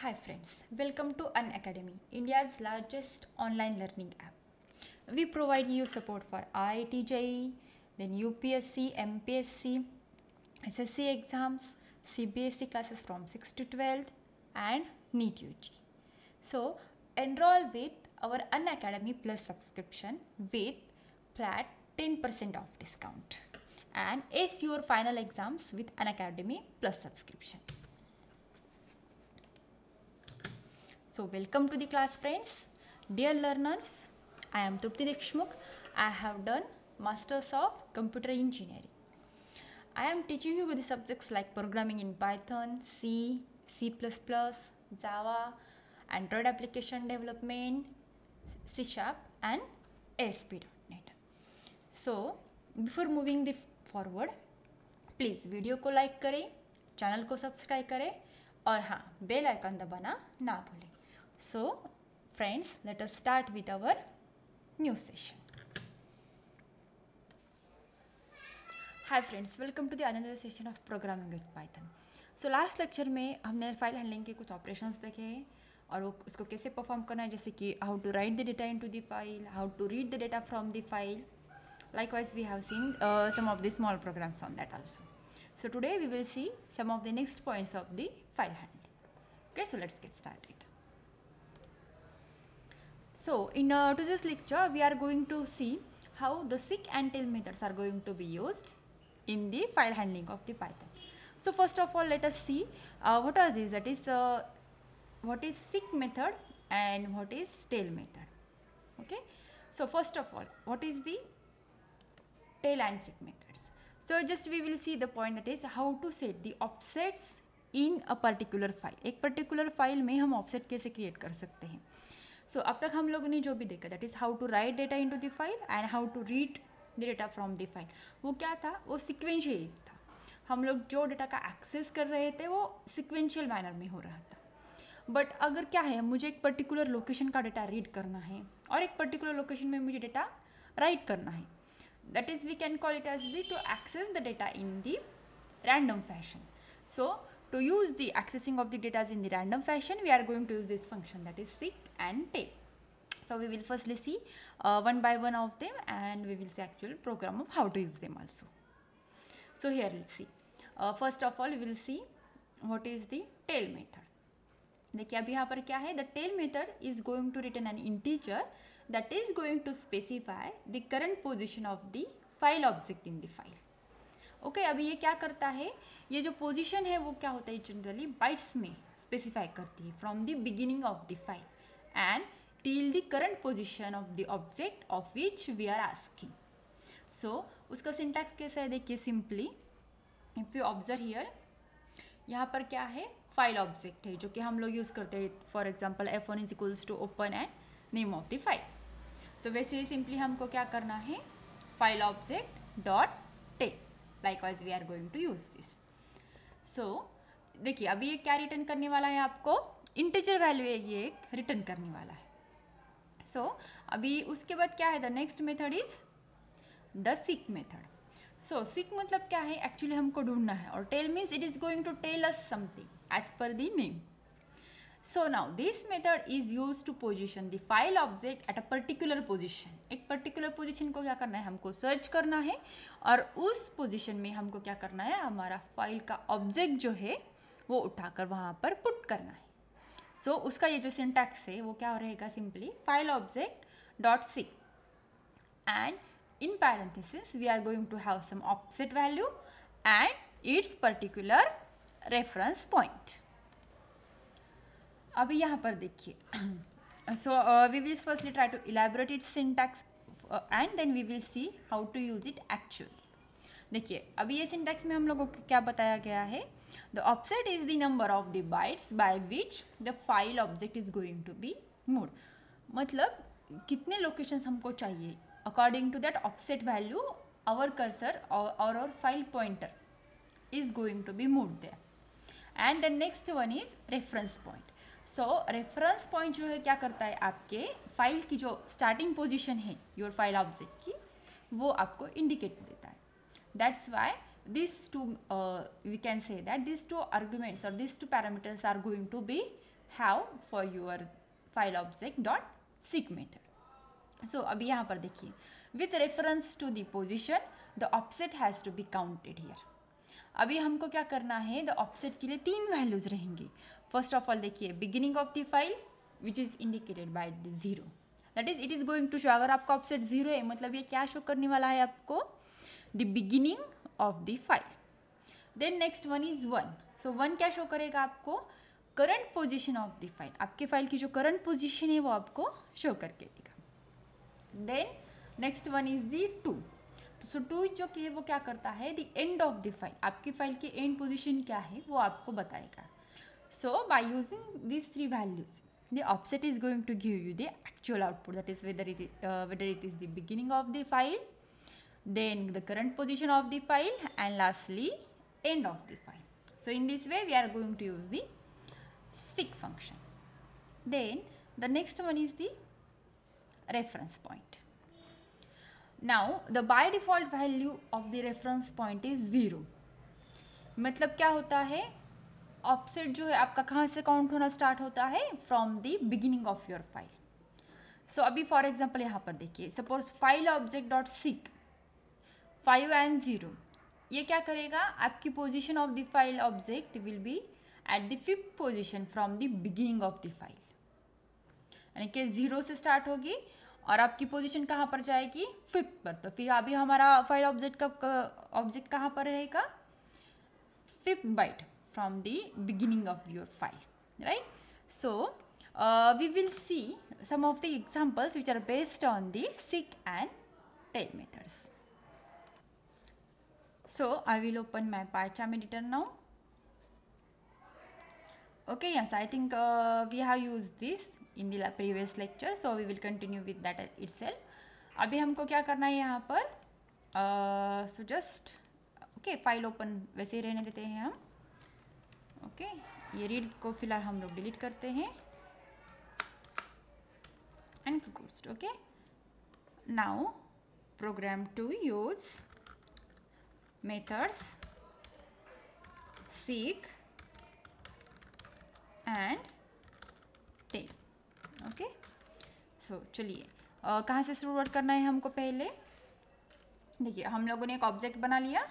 Hi friends, welcome to Unacademy, India's largest online learning app. We provide you support for IIT JEE, then UPSC, MPSC, SSC exams, CBSE classes from 6 to 12 and NEET UG. So enroll with our Unacademy Plus subscription with flat 10% off discount and ace your final exams with Unacademy Plus subscription. So welcome to the class friends. Dear learners, I am Trupti Dekshmukh. I have done Masters of Computer Engineering. I am teaching you with the subjects like programming in Python, C, C++, Java, Android application development, C# and ASP.NET. So before moving the forward, please video को like करें, channel को subscribe करें और हाँ bell icon दबाना ना भूलें. So friends, let us start with our new session. Hi friends, welcome to the another session of programming with Python. So last lecture में हमने फाइल हैंडलिंग के कुछ ऑपरेशंस देखे हैं और वो उसको कैसे परफॉर्म करना है, जैसे कि how to write the data into the file, how to read the data from the file. Likewise, we have seen some of the small programs on that also. So today we will see some of the next points of the file handling. Okay, so let's get started. So in today's lecture, we are going to see how the seek and tell methods are going to be used in the file handling of the Python. So first of all, let us see what are these. That is, what is seek method and what is tell method. Okay. So first of all, what is the tail and seek methods? So just we will see the point, that is how to set the offsets in a particular file. एक particular file में हम offset कैसे create कर सकते हैं. So अब तक हम लोगों ने जो भी देखा, that is how to write data into the file and how to read the data from the file. वो क्या था, वो sequential था. हम लोग जो डेटा का एक्सेस कर रहे थे वो sequential मैनर में हो रहा था. बट अगर क्या है, मुझे एक पर्टिकुलर लोकेशन का डेटा रीड करना है और एक पर्टिकुलर लोकेशन में मुझे डेटा राइट करना है, that is we can call it as the to access the data in the random fashion. So to use the accessing of the data in the random fashion, we are going to use this function, that is seek and tell. So we will firstly see one by one of them and we will see actual program of how to use them also. So here let's see. First of all we will see what is the tell method. देखिए अब यहाँ पर क्या है, the tell method is going to return an integer that is going to specify the current position of the file object in the file. Okay अभी ये क्या करता है, ये जो पोजीशन है वो क्या होता है, जनरली बाइट्स में स्पेसिफाई करती है from the beginning of the file and till the current position of the object of which we are asking. So उसका सिंटैक्स कैसा है, देखिए simply if you observe here, यहाँ पर क्या है, फाइल ऑब्जेक्ट है जो कि हम लोग यूज़ करते हैं. For example F1 is equals to open and name of the file. So वैसे ही सिंपली हमको क्या करना है, file object dot tell. Likewise we are going to use this. So देखिए अभी ये क्या रिटर्न करने वाला है, आपको इंटीजर वैल्यू ये एक रिटर्न करने वाला है. सो अभी उसके बाद क्या है, the next method is the seek method. So seek मतलब क्या है, एक्चुअली हमको ढूंढना है, और tell means it is going to tell us something as per the name. So now this method is used to position the file object at a particular position. एक particular position को क्या करना है, हमको सर्च करना है और उस position में हमको क्या करना है, हमारा फाइल का ऑब्जेक्ट जो है वो उठाकर वहाँ पर पुट करना है. So उसका ये जो सिंटैक्स है वो क्या रहेगा, simply file object dot seek and in parenthesis we are going to have some offset value and its particular reference point. अभी यहाँ पर देखिए, so we will firstly try to elaborate its syntax and then we will see how to use it actually. देखिए अभी ये syntax में हम लोगों को क्या बताया गया है, the offset is the number of the bytes by which the file object is going to be moved. मतलब कितने लोकेशंस हमको चाहिए, according to that offset value our cursor और file pointer is going to be moved there. And the next one is reference point. So reference point जो है क्या करता है, आपके फाइल की जो स्टार्टिंग पोजीशन है योर फाइल ऑब्जेक्ट की, वो आपको इंडिकेट देता है. That's why this two we can say that this two arguments और this two parameters are going to be how for your file object dot seek method. So अभी यहाँ पर देखिए, with reference to the position the offset has to be counted here. अभी हमको क्या करना है, द ऑफसेट के लिए 3 वैल्यूज रहेंगी. फर्स्ट ऑफ ऑल देखिए, beginning of the file which is indicated by the 0, that is it is going to show. अगर आपका ऑफसेट 0 है मतलब ये क्या शो करने वाला है आपको, the beginning of the file. Then next one is 1. सो 1 क्या शो करेगा आपको, current position of the file. आपके फाइल की जो करंट पोजिशन है वो आपको शो करके देगा. Then next one is the 2. So 2 जो कि है वो क्या करता है, the end of the file. आपकी फाइल की एंड पोजिशन क्या है वो आपको बताएगा. So by using these 3 values the offset is going to give you the actual output, that is whether it is the beginning of the file, then the current position of the file, and lastly end of the file. So in this way we are going to use the seek function. Then the next one is the reference point. Now the by default value of the reference point is 0. मतलब क्या होता है, offset जो है आपका कहाँ से count होना स्टार्ट होता है, from the beginning of your file. So अभी फॉर एग्जांपल यहाँ पर देखिए, suppose file object dot seek 5 and 0, ये क्या करेगा, आपकी position of the file object will be at the 5th position from the beginning of the file. यानी कि 0 से स्टार्ट होगी और आपकी पोजीशन कहाँ पर जाएगी, 5th पर. तो फिर अभी हमारा फाइल ऑब्जेक्ट का ऑब्जेक्ट कहाँ पर रहेगा, 5th byte from the beginning of your file, right? So we will see some of the examples which are based on the seek and tail methods. So I will open my PyCharm editor now. Okay, yes, I think we have used this in the previous lecture, so we will continue with that itself. अभी हमको क्या करना है यहाँ पर, so just okay, file open वैसे ही रहने देते हैं हम. ओके ये रीड को फिलहाल हम लोग डिलीट करते हैं and closed. Okay now program to use methods seek and tell. Okay so चलिए कहाँ से शुरुआत करना है हमको. पहले देखिए, हम लोगों ने एक ऑब्जेक्ट बना लिया,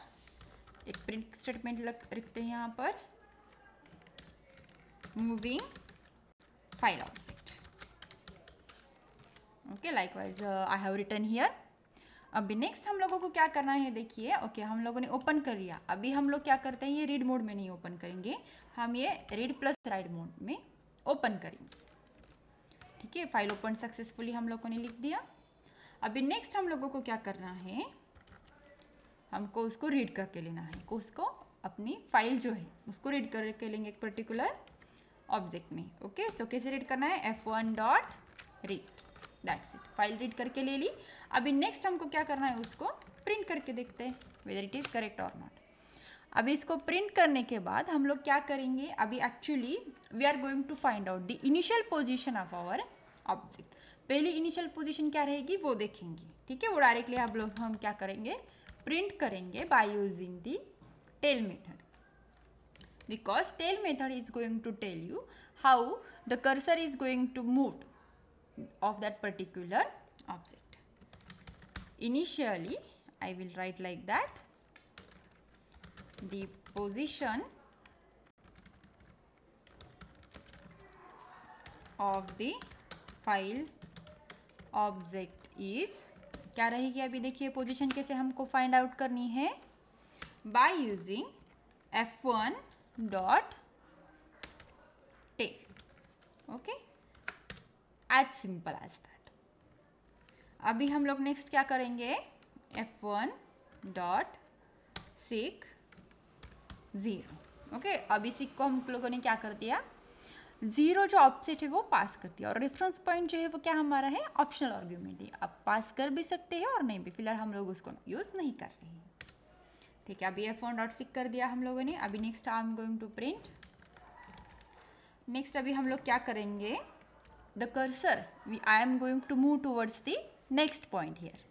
एक प्रिंट स्टेटमेंट रखते हैं यहाँ पर, moving file object. Okay, likewise I have written here. अभी नेक्स्ट हम लोगों को क्या करना है, देखिए ओके हम लोगों ने ओपन कर लिया. अभी हम लोग क्या करते हैं, ये रीड मोड में नहीं ओपन करेंगे, हम ये रीड प्लस राइट मोड में ओपन करेंगे. ठीक है, फाइल ओपन सक्सेसफुली हम लोगों ने लिख दिया. अभी नेक्स्ट हम लोगों को क्या करना है, हमको उसको रीड करके लेना है, उसको अपनी फाइल जो है उसको रीड करके लेंगे एक पर्टिकुलर ऑब्जेक्ट में. ओके सो कैसे रीड करना है, f1 dot read, that's it. File read करके ले ली. अभी नेक्स्ट हमको क्या करना है, उसको प्रिंट करके देखते हैं वेदर इट इज़ करेक्ट और नॉट. अभी इसको प्रिंट करने के बाद हम लोग क्या करेंगे, अभी actually we are going to find out the initial position of our object. पहली इनिशियल पोजीशन क्या रहेगी वो देखेंगे. ठीक है, वो डायरेक्टली हम क्या करेंगे, प्रिंट करेंगे by using the tell method. Because tail method is going to tell you how the cursor is going to move of that particular object. Initially I will write like that, the position of the file object is, क्या रहेगी अभी देखिए position कैसे हमको find out करनी है, by using f1 dot tell. Okay as simple as that. अभी हम लोग नेक्स्ट क्या करेंगे, f1 डॉट सीक 0. ओके अभी सीक को हम लोगों ने क्या कर दिया, 0 जो ऑफसेट है वो पास कर दिया, और रेफरेंस पॉइंट जो है वो क्या हमारा है, ऑप्शनल आर्ग्यूमेंट है. आप पास कर भी सकते हैं और नहीं भी, फिलहाल हम लोग उसको यूज़ नहीं कर रहे हैं. ठीक है, अभी f1 डॉट सीक कर दिया हम लोगों ने. अभी next I am going to print. Next अभी हम लोग क्या करेंगे, the cursor I am going to move towards the next point here.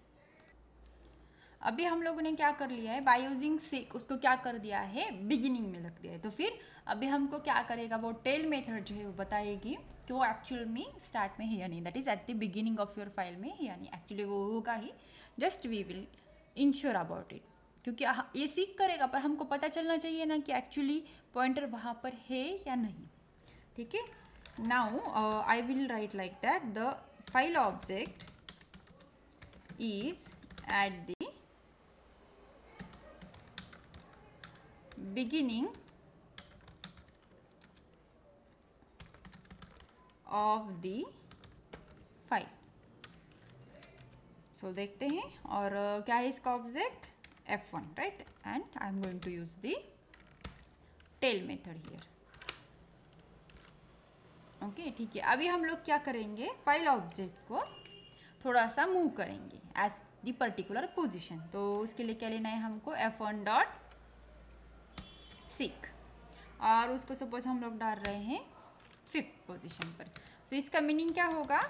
अभी हम लोगों ने क्या कर लिया है, बाय यूजिंग सिक उसको क्या कर दिया है, बिगिनिंग में रख दिया है। तो फिर अभी हमको क्या करेगा, वो टेल मेथड जो है वो बताएगी कि वो एक्चुअल में स्टार्ट में है या नहीं, that is at the beginning of your file में है या नहीं। एक्चुअली वो होगा ही, just we will ensure about it, क्योंकि ये सीख करेगा पर हमको पता चलना चाहिए ना कि एक्चुअली पॉइंटर वहाँ पर है या नहीं। ठीक है, now I will write like that, the file object is at the beginning of the file। So देखते हैं, और क्या है इसका object, F1, right, and I am going to use the tell method here. Okay, ठीक है। अभी हम लोग क्या करेंगे, फाइल ऑब्जेक्ट को थोड़ा सा मूव करेंगे एज द पर्टिकुलर पोजिशन। तो उसके लिए क्या लेना है हमको, F1 डॉट सिक, और उसको सपोज हम लोग डाल रहे हैं 5th पोजिशन पर। सो इसका मीनिंग क्या होगा,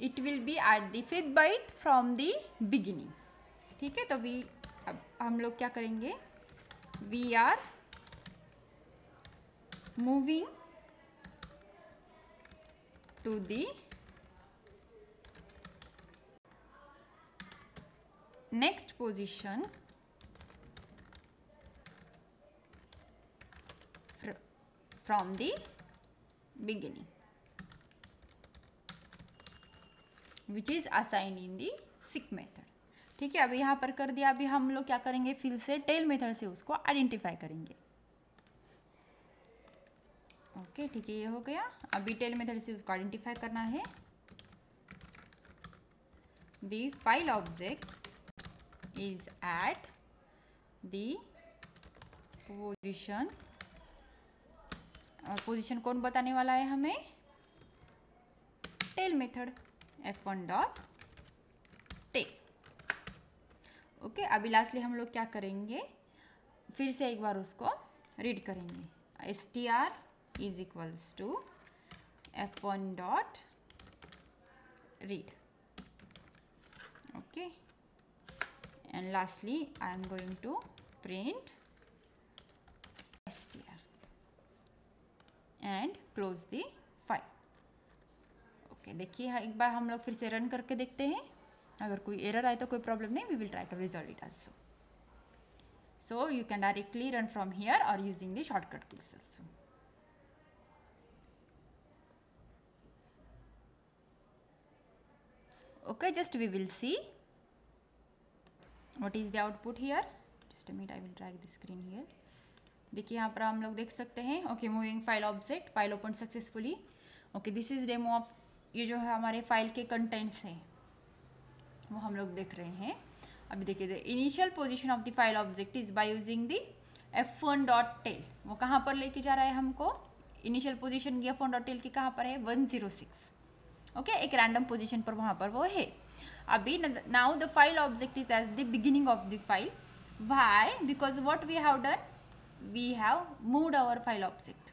it will be at the 5th byte from the beginning. ठीक है, तो अब हम लोग क्या करेंगे, we are moving to the next position from the beginning, which is assigned in the seek method। ठीक है, अभी यहाँ पर कर दिया। अभी हम लोग क्या करेंगे, फिर से टेल मेथड से उसको आइडेंटिफाई करेंगे। ओके, ठीक है, ये हो गया। अभी टेल मेथड से उसको आइडेंटिफाई करना है। The file object is at the position, और पोजीशन कौन बताने वाला है हमें, tell method, F1 dot tell. Okay, अभी लास्टली हम लोग क्या करेंगे, फिर से एक बार उसको रीड करेंगे, str is equals to F1 dot read. Okay, and lastly I am going to print str and close the file। Okay, देखिए एक बार हम लोग फिर से रन करके देखते हैं। अगर कोई एरर आए तो कोई प्रॉब्लम नहीं, we will try to resolve it also. So you can directly run from here और using the shortcut keys also. Okay, just we will see what is the output here, just a minute, I will drag the screen here। देखिए यहाँ पर हम लोग देख सकते हैं, okay, moving file object, file open successfully. Okay, this is demo of, ये जो है हमारे फाइल के कंटेंट्स हैं वो हम लोग देख रहे हैं। अभी देखिए, the initial position of the file object is by using the F1 dot tell. वो कहाँ पर लेके जा रहा है हमको, initial position F1 dot tell की कहाँ पर है, 106। ओके, एक रैंडम पोजीशन पर वहाँ पर वो है। अभी now the file object is at the beginning of the file। Why? Because what we have done, we have moved our file object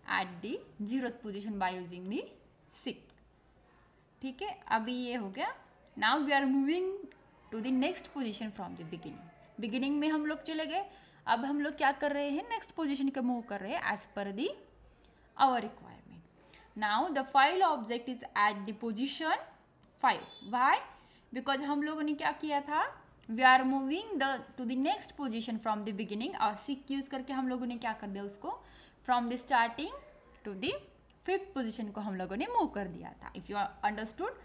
at the 0th position by using the seek। ठीक है, अभी ये हो गया। Now we are moving to the next position from the beginning। Beginning में हम लोग चले गए, अब हम लोग क्या कर रहे हैं, नेक्स्ट पोजिशन के मूव कर रहे हैं as per the our requirement. Now the file object is at the position 5। Why? Because हम लोगों ने क्या किया था, we are moving to the next position from the beginning, और सीक यूज करके हम लोगों ने क्या कर दिया, उसको from the starting to the 5th position को हम लोगों ने मूव कर दिया था। If you understood,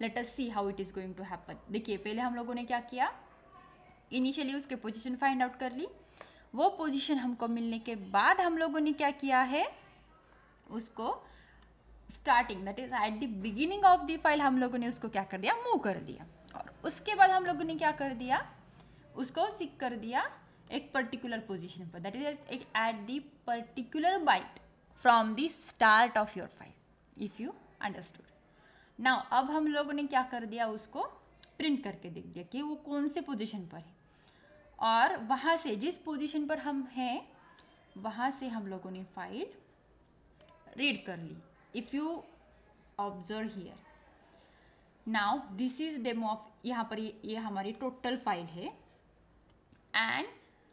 let us see how it is going to happen. देखिए, पहले हम लोगों ने क्या किया, इनिशियली उसके पोजिशन फाइंड आउट कर ली। वो पोजिशन हमको मिलने के बाद हम लोगों ने क्या किया है, उसको starting, that is at the beginning of the file, हम लोगों ने उसको क्या कर दिया, मूव कर दिया। और उसके बाद हम लोगों ने क्या कर दिया, उसको सीक कर दिया एक पर्टिकुलर पोजीशन पर, that is at the particular byte from the start of your file, if you understood. Now अब हम लोगों ने क्या कर दिया, उसको प्रिंट करके देख दिया कि वो कौन से पोजीशन पर है, और वहाँ से जिस पोजीशन पर हम हैं वहाँ से हम लोगों ने फाइल रीड कर ली। If you observe here now, this is demo of, यहाँ पर ये हमारी टोटल फाइल है। And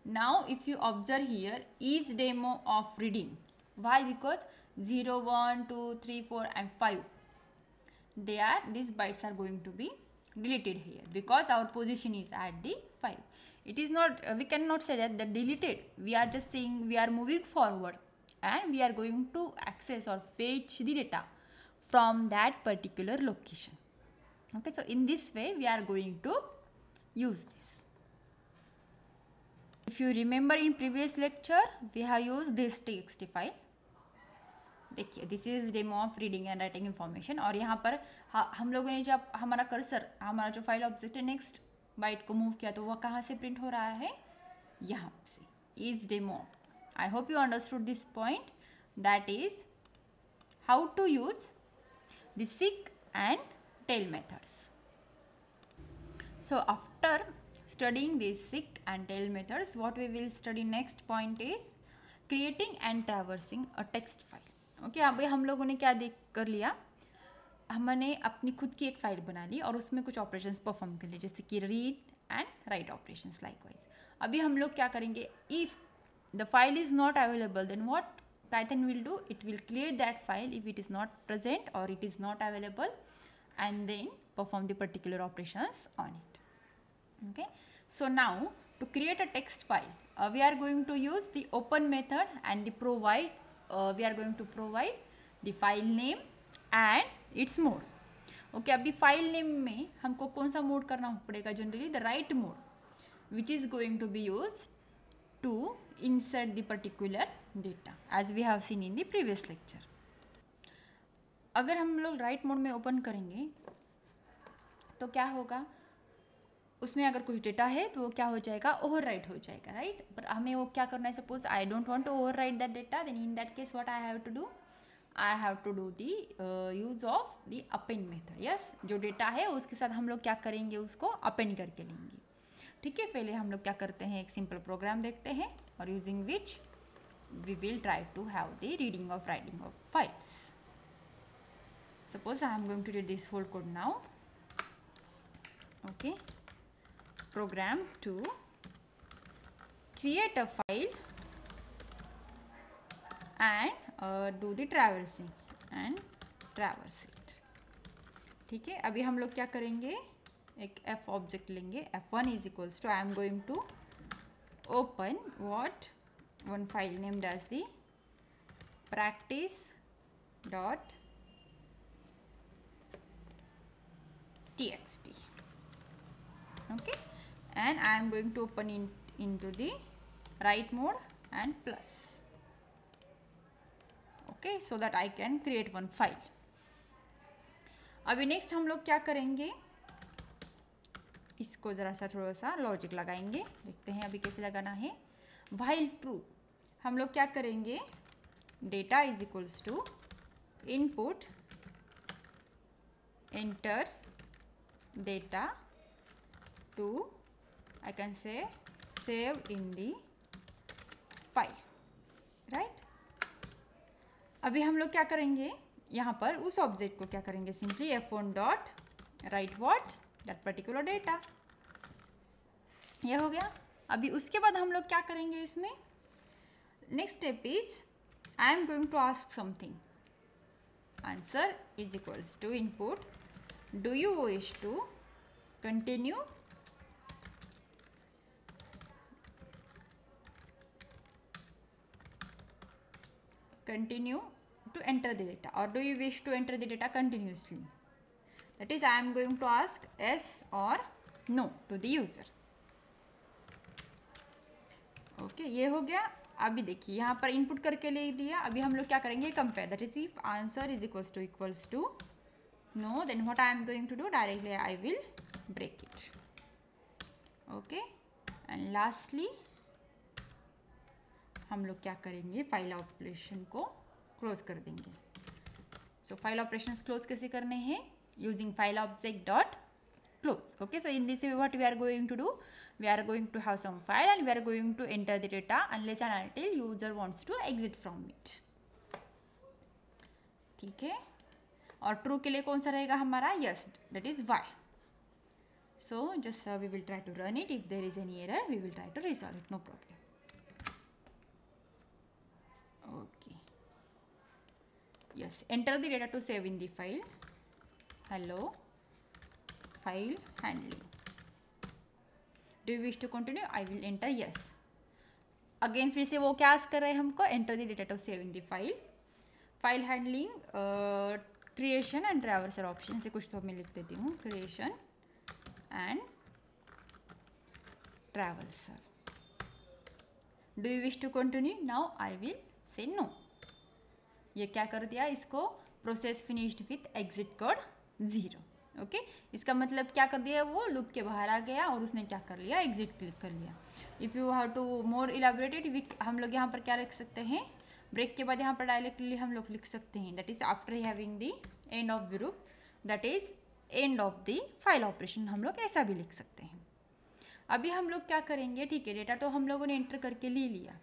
now if you observe here, each demo of reading, why? Because 0, 1, 2, 3, 4 and 5, these bytes are going to be deleted here because our position is at the 5. It is not, we cannot say that deleted, we are just saying we are moving forward and we are going to access or fetch the data from that particular location. Okay, so in this way we are going to use this. If you remember in previous lecture we have used this txt file. देखिए this is demo of reading and writing information, और यहाँ पर हम लोगों ने जब हमारा cursor, हमारा जो फाइल ऑब्जेक्ट है नेक्स्ट बाइट को मूव किया तो वह कहाँ से प्रिंट हो रहा है, यहाँ से, is demo. I hope you understood this point, that is how to use the seek and tell methods. So after studying these seek and tell methods, what we will study next point is creating and traversing a text file. Okay, अभी हम लोगों ने क्या देख कर लिया, हमने अपनी खुद की एक फाइल बना ली और उसमें कुछ ऑपरेशंस परफॉर्म कर लिए, जैसे कि read and write operations likewise. अभी हम लोग क्या करेंगे, if the file is not available then what Python will do, it will clear that file if it is not present or it is not available, and then perform the particular operations on it. Okay, so now to create a text file, we are going to use the open method and the provide. We are going to provide the file name and its mode. Okay, अभी file name में हमको कौन सा mode करना पड़ेगा, generally the right mode, which is going to be used to insert the particular data as we have seen in the previous lecture. अगर हम लोग राइट मोड में ओपन करेंगे तो क्या होगा, उसमें अगर कुछ डेटा है तो वो क्या हो जाएगा, ओवर राइट हो जाएगा, राइट. पर हमें वो क्या करना है, suppose I don't want to overwrite that data, then in that case what I have to do, I have to do the use of the append method. Yes, जो data है उसके साथ हम लोग क्या करेंगे, उसको अपेंड करके लेंगे. ठीक है, पहले हम लोग क्या करते हैं, एक सिंपल प्रोग्राम देखते हैं, और using which we will try to have the reading of writing of files. Suppose I am going to read this whole code now. Okay, program to create a file and do the traversing and traverse it. ठीक है, अभी हम लोग क्या करेंगे, एक f object लेंगे, f1 is equals to, I am going to open what, one file named as the practice dot txt. Okay, and I am going to open into the write mode and plus. Okay, so that I can create one file. अभी next हम लोग क्या करेंगे, इसको ज़रा सा थोड़ा सा लॉजिक लगाएंगे, देखते हैं अभी कैसे लगाना है. while true हम लोग क्या करेंगे, data is equals to input enter data to, I can say, save in the file, right. अभी हम लोग क्या करेंगे, यहाँ पर उस ऑब्जेक्ट को क्या करेंगे, simply f1 dot right what, that particular data. ये हो गया. अभी उसके बाद हम लोग क्या करेंगे, इसमें next step is, I am going to ask something, answer is equals to input, do you wish to continue to enter the data, or do you wish to enter the data continuously. That is, I am going to ask yes or no to the user. Okay, ये हो गया. अभी देखिए यहाँ पर input करके ले दिया. अभी हम लोग क्या करेंगे, compare, that is if answer is equals to no, then what I am going to do, directly I will break it. Okay, and lastly हम लोग क्या करेंगे, फाइल ऑपरेशन को क्लोज कर देंगे. सो फाइल ऑपरेशंस क्लोज कैसे करने हैं, using file object dot close. Okay, so in this way what we are going to do, we are going to have some file and we are going to enter the data unless and until user wants to exit from it. ठीक है, और true के लिए कौन सा रहेगा हमारा, yes, that is why. So just we will try to run it. If there is any error, we will try to resolve it, no problem. Okay, yes, enter the data to save in the file. Hello file handling. Do you wish to continue? I will enter yes. Again फिर से वो क्या ask कर रहे हैं हमको, enter the data to save in the file. File handling, creation and traversal option से कुछ तो मैं लिख देती हूँ, creation and traversal. Do you wish to continue? Now I will say no. ये क्या कर दिया, इसको process finished with exit code 0. Okay, इसका मतलब क्या कर दिया, वो लूप के बाहर आ गया और उसने क्या कर लिया, एग्जिट क्लिक कर लिया. If you have to more elaborated, हम लोग यहाँ पर क्या रख सकते हैं, ब्रेक के बाद यहाँ पर डायरेक्टली हम लोग लिख सकते हैं, that is after having the end of group, that is and of the file operation, हम लोग ऐसा भी लिख सकते हैं. अभी हम लोग क्या करेंगे, ठीक है, डेटा तो हम लोगों ने एंटर करके ले लिया,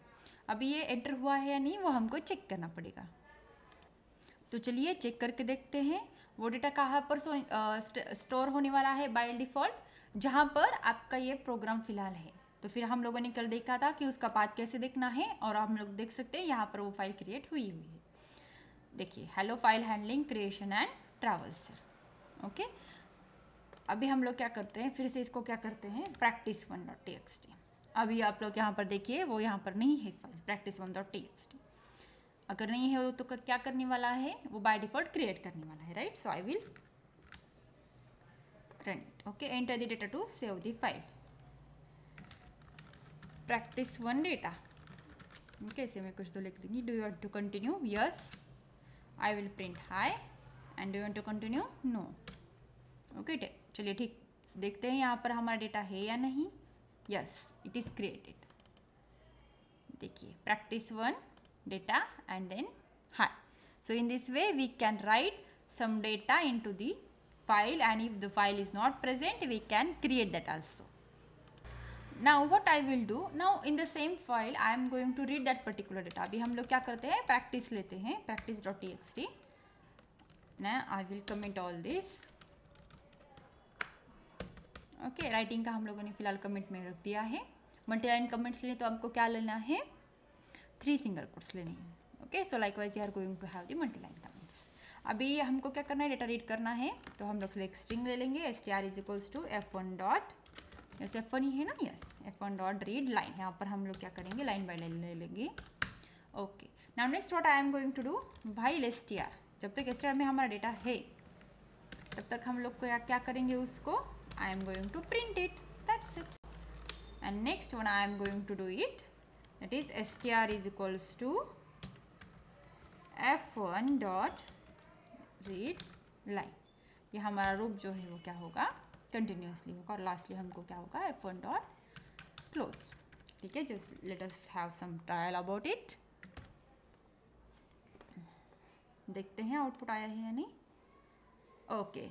अभी ये एंटर हुआ है या नहीं वो हमको चेक करना पड़ेगा. तो चलिए चेक करके देखते हैं वो डेटा कहाँ पर स्टोर होने वाला है बाय डिफ़ॉल्ट, जहाँ पर आपका ये प्रोग्राम फिलहाल है. तो फिर हम लोगों ने कल देखा था कि उसका पाथ कैसे देखना है, और हम लोग देख सकते हैं यहाँ पर वो फाइल क्रिएट हुई है. देखिए, hello file handling creation and traversal. Okay, अभी हम लोग क्या करते हैं, फिर से इसको क्या करते हैं, practice1.txt. अभी आप लोग यहाँ पर देखिए वो यहाँ पर नहीं है फाइल practice1.txt. अगर नहीं है तो क्या करने वाला है, वो बाय डिफ़ॉल्ट क्रिएट करने वाला है, right. So I will run it. Okay, enter the data to save the file. practice1 data. Okay, ऐसे में कुछ तो लिख देंगे. Do you want to continue? Yes. I will print hi. And do you want to continue? No. Okay, चलिए ठीक, देखते हैं यहाँ पर हमारा डेटा है या नहीं. Yes, it is created. देखिए, practice1 data and then hi. So in this way we can write some data into the file, and if the file is not present we can create that also. Now what I will do, now in the same file I am going to read that particular data. अभी हम लोग क्या करते हैं, practice लेते हैं, practice.txt. Now I will comment all this. Okay, writing का हम लोगों ने फिलहाल कमेंट में रख दिया है. मल्टीलाइन कमेंट्स लेने तो हमको क्या लेना है, 3 सिंगल कोट्स लेने हैं. Okay, so likewise you are going to have the multiline comments. अभी हमको क्या करना है, डेटा रीड करना है, तो हम लोग एक स्ट्रिंग ले लेंगे, str is equals to f1 dot, जैसे f1 ही है ना, yes, f1 dot read line. यहाँ पर हम लोग क्या करेंगे, लाइन बाय लाइन ले लेंगे. Okay, now next what I am going to do, while str, जब तक str में हमारा डेटा है तब तक हम लोग को क्या करेंगे, उसको I am going to print it, that's it. And next one I am going to do it, that is str is equals to f1 dot read line. ये हमारा रूप जो है वो क्या होगा, कंटिन्यूसली होगा, और लास्टली हमको क्या होगा, f1 dot close. ठीक है, just let us have some trial about it. देखते हैं आउटपुट आया है या नहीं. ओके,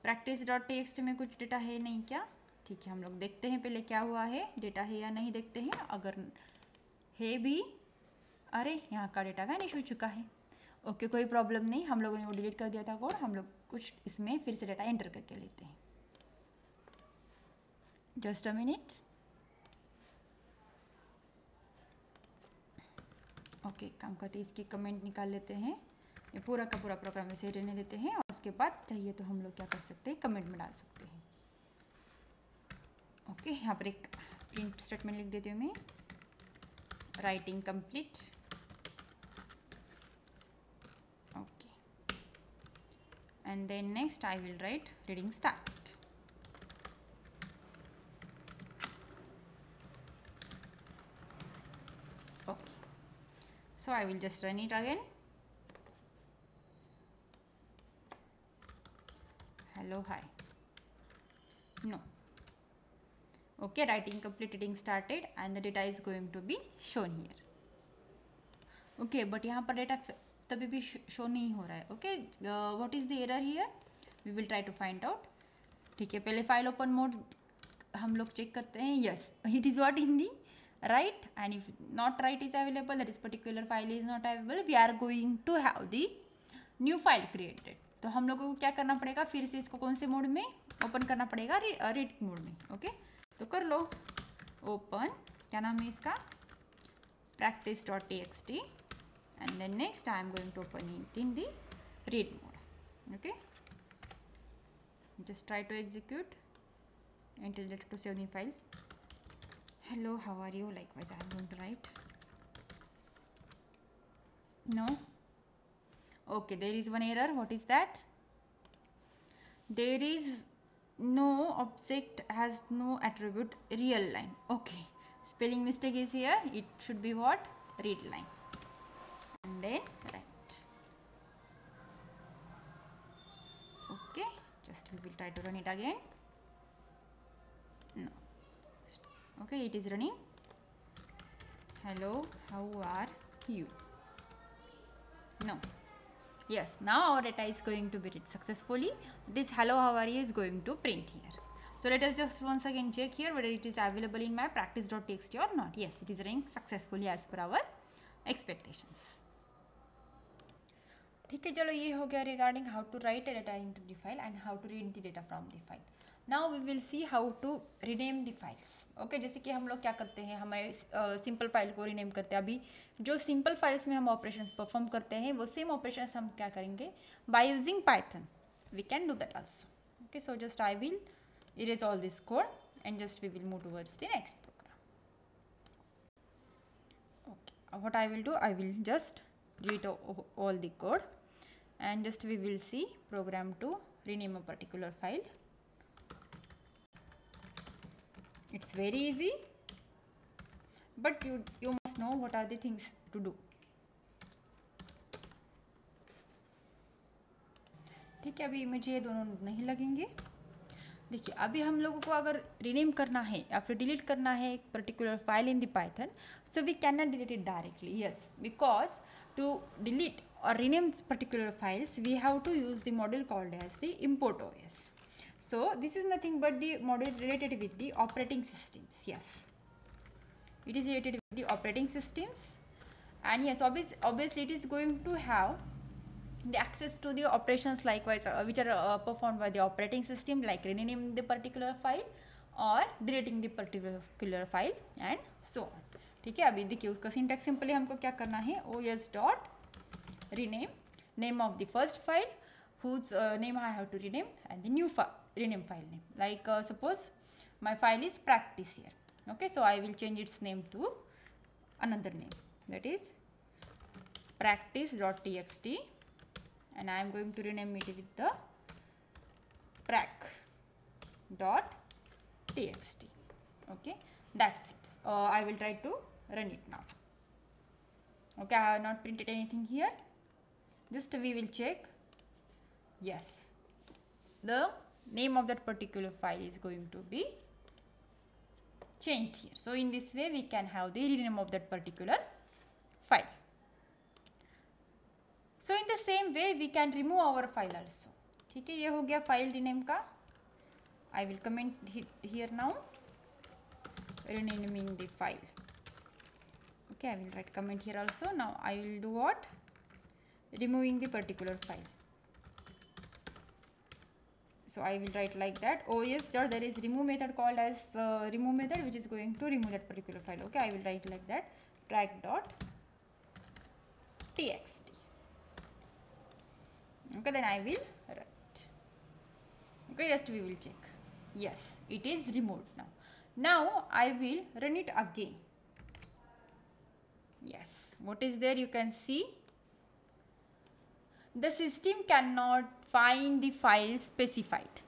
practice.txt में कुछ डेटा है नहीं क्या, ठीक है, हम लोग देखते हैं पहले क्या हुआ है, डेटा है या नहीं देखते हैं. अगर है भी, अरे यहाँ का डेटा वैनिश हो चुका है. ओके, कोई प्रॉब्लम नहीं, हम लोगों ने वो डिलीट कर दिया था कोड, हम लोग कुछ इसमें फिर से डेटा एंटर करके लेते हैं. Just a minute. ओके, काम करते इसके कमेंट निकाल लेते हैं, ये पूरा का पूरा प्रोग्राम ऐसे रहने देते हैं, और उसके बाद चाहिए तो हम लोग क्या कर सकते हैं, कमेंट में डाल सकते हैं. ओके, यहाँ पर एक प्रिंट स्टेटमेंट लिख देती हूँ मैं, writing complete. Okay, and then next I will write reading start. Okay, so I will just run it again. Hello, hi. No. Okay, writing complete, reading started, and the data is going to be shown here. Okay, but यहाँ पर data तभी भी show नहीं हो रहा है. Okay, what is the error here, we will try to find out. ठीक है, पहले फाइल ओपन मोड हम लोग चेक करते हैं. Yes, it is what in the write, and if not write is available, that is particular file is not available, we are going to have the new file created. तो हम लोगों को क्या करना पड़ेगा, फिर से इसको कौन से मोड में ओपन करना पड़ेगा, रीड मोड में। ओके, तो कर लो ओपन, क्या नाम है इसका, practice.txt, and then next I am going to open it in the read mode. Okay, just try to execute and tell it to save the file. Hello, how are you? Likewise I am going to write. No, okay, there is one error. What is that? There is no object has no attribute real line. Okay, spelling mistake is here. It should be what, read line, and then write. Okay, just we will try to run it again. No, okay, it is running. Hello, how are you? No, yes, now our data is going to be read successfully. This hello, how are you is going to print here. So let us just once again check here whether it is available in my practice.txt or not. Yes, it is running successfully as per our expectations. ठीक है, चलो ये हो गया regarding how to write a data into the file and how to read the data from the file. Now we will see how to rename the files. Okay, जैसे कि हम लोग क्या करते हैं, हमारे सिंपल फाइल को रीनेम करते हैं. अभी जो सिंपल फाइल्स में हम ऑपरेशंस परफॉर्म करते हैं वो सेम ऑपरेशंस हम क्या करेंगे, by using Python we can do that also. Okay, so just I will erase all this code and just we will move towards the next program. Okay, what I will do, I will just delete all the code and just we will see program to rename a particular file. It's very easy, but you must know what are the things to do. ठीक है, अभी मुझे ये दोनों नहीं लगेंगे. देखिए, अभी हम लोगों को अगर रीनेम करना है या फिर डिलीट करना है एक particular file in the Python, so we can not delete it directly. Yes, because to delete और rename particular files we have to use the module called as the import OS. So this is nothing but the module related with the operating systems. Yes, it is related with the operating systems, and yes, obviously it is going to have the access to the operations likewise which are performed by the operating system, like renaming the particular file or deleting the particular file and so on. ठीक है, अभी देखिए उसका syntax simply हमको क्या करना है, os dot rename name of the first file whose name I have to rename and the new rename file name, like suppose my file is practice here. Okay, so I will change its name to another name, that is practice.txt, and I am going to rename it with the prac.txt. Okay, that's it. I will try to run it now. Okay, I have not printed anything here. Just we will check. Yes, the name of that particular file is going to be changed here. So in this way we can have the rename of that particular file. So in the same way we can remove our file also. ठीक है, ये हो गया file rename का. I will comment here now, renaming the file. Okay, I will write comment here also. Now I will do what, removing the particular file. So I will write like that, os dot, there is remove method called as remove method which is going to remove that particular file. Okay, I will write like that, prac.txt. Okay, then I will write. Okay, just we will check. Yes, it is removed now. Now I will run it again. Yes, what is there, you can see the system cannot find the file specified.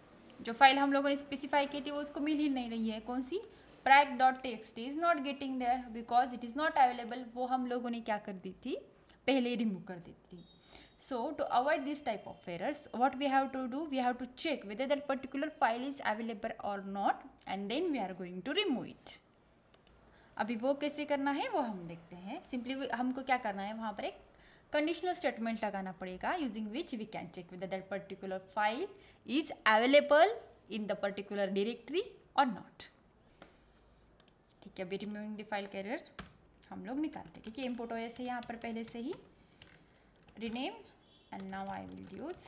जो file हम लोगों ने specify की थी वो उसको मिल ही नहीं रही है. कौन सी, prac.txt is not getting there because it is not available. वो हम लोगों ने क्या कर दी थी, पहले रिमूव कर दी थी. So to avoid this type of errors, what we have to do, we have to check whether that particular file is available or not, and then we are going to remove it. अभी वो कैसे करना है वो हम देखते हैं. Simply हमको क्या करना है, वहाँ पर एक कंडीशनल स्टेटमेंट लगाना पड़ेगा, using which we can check whether that particular file is available in the particular directory or not. ठीक है, अभी रिमूविंग द फाइल का एरर हम लोग निकालते हैं. ठीक है, import OS है यहाँ पर पहले से ही, rename, and now I will use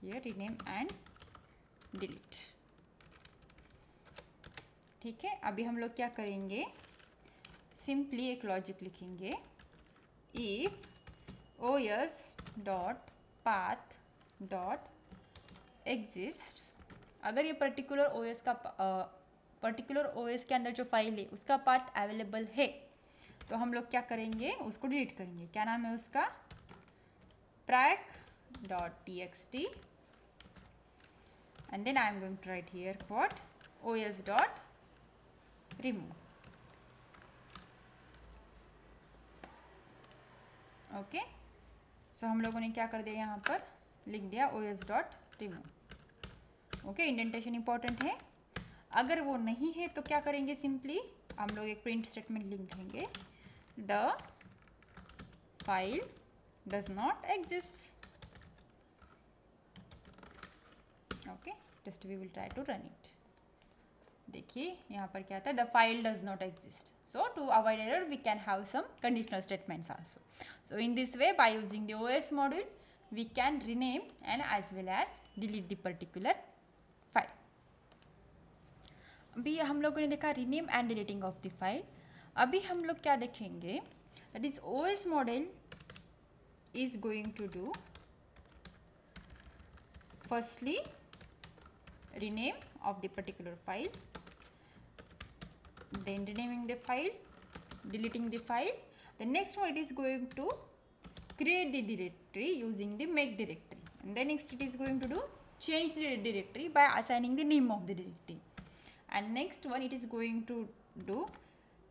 here rename and delete. ठीक है, अभी हम लोग क्या करेंगे, सिंपली एक लॉजिक लिखेंगे, if os dot path dot exists, अगर ये पर्टिकुलर ओएस का पर्टिकुलर ओएस के अंदर जो फाइल है उसका पाथ अवेलेबल है तो हम लोग क्या करेंगे, उसको डिलीट करेंगे. क्या नाम है उसका, prac.txt, and then I am going to write here what, os.remove. Okay, so हम लोगों ने क्या कर दिया, यहाँ पर लिख दिया os.remove. ओके, इंडेंटेशन इंपॉर्टेंट है. अगर वो नहीं है तो क्या करेंगे, सिंपली हम लोग एक प्रिंट स्टेटमेंट लिखेंगे, the file does not exist. Okay, just we will try to run it. देखिए यहाँ पर क्या आता है, the file does not exist. So to avoid error we can have some conditional statements also. So in this way, by using the OS module we can rename and as well as delete the particular file. अभी हम लोगों ने देखा rename and deleting of the file. अभी हम लोग क्या देखेंगे, that is OS module is going to do firstly rename of the particular file, then renaming the file, deleting the file. The next one, it is going to create the directory using the make directory, and then next it is going to do change the directory by assigning the name of the directory, and next one it is going to do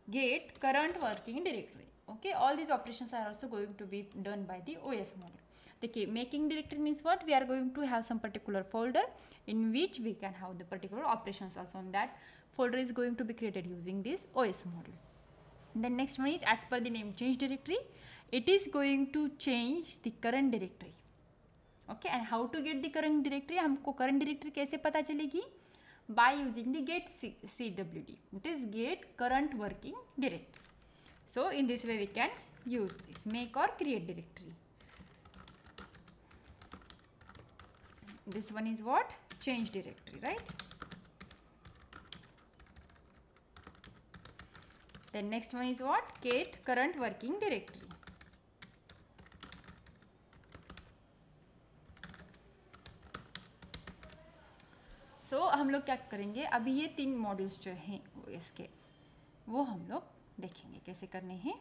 get current working directory. Okay, all these operations are also going to be done by the OS module. The making directory means what, we are going to have some particular folder in which we can have the particular operations also, on that folder is going to be created using this OS module. Then next one is as per the name change directory, it is going to change the current directory. Okay, and how to get the current directory, हमको current directory कैसे पता चलेगी, by using the get cwd, it is get current working directory. So in this way we can use this make or create directory. This one is what, change directory, right? Then next one is what, get current working directory. So हम लोग क्या करेंगे, अभी ये 3 modules जो हैं इसके, वो हम लोग देखेंगे कैसे करने हैं.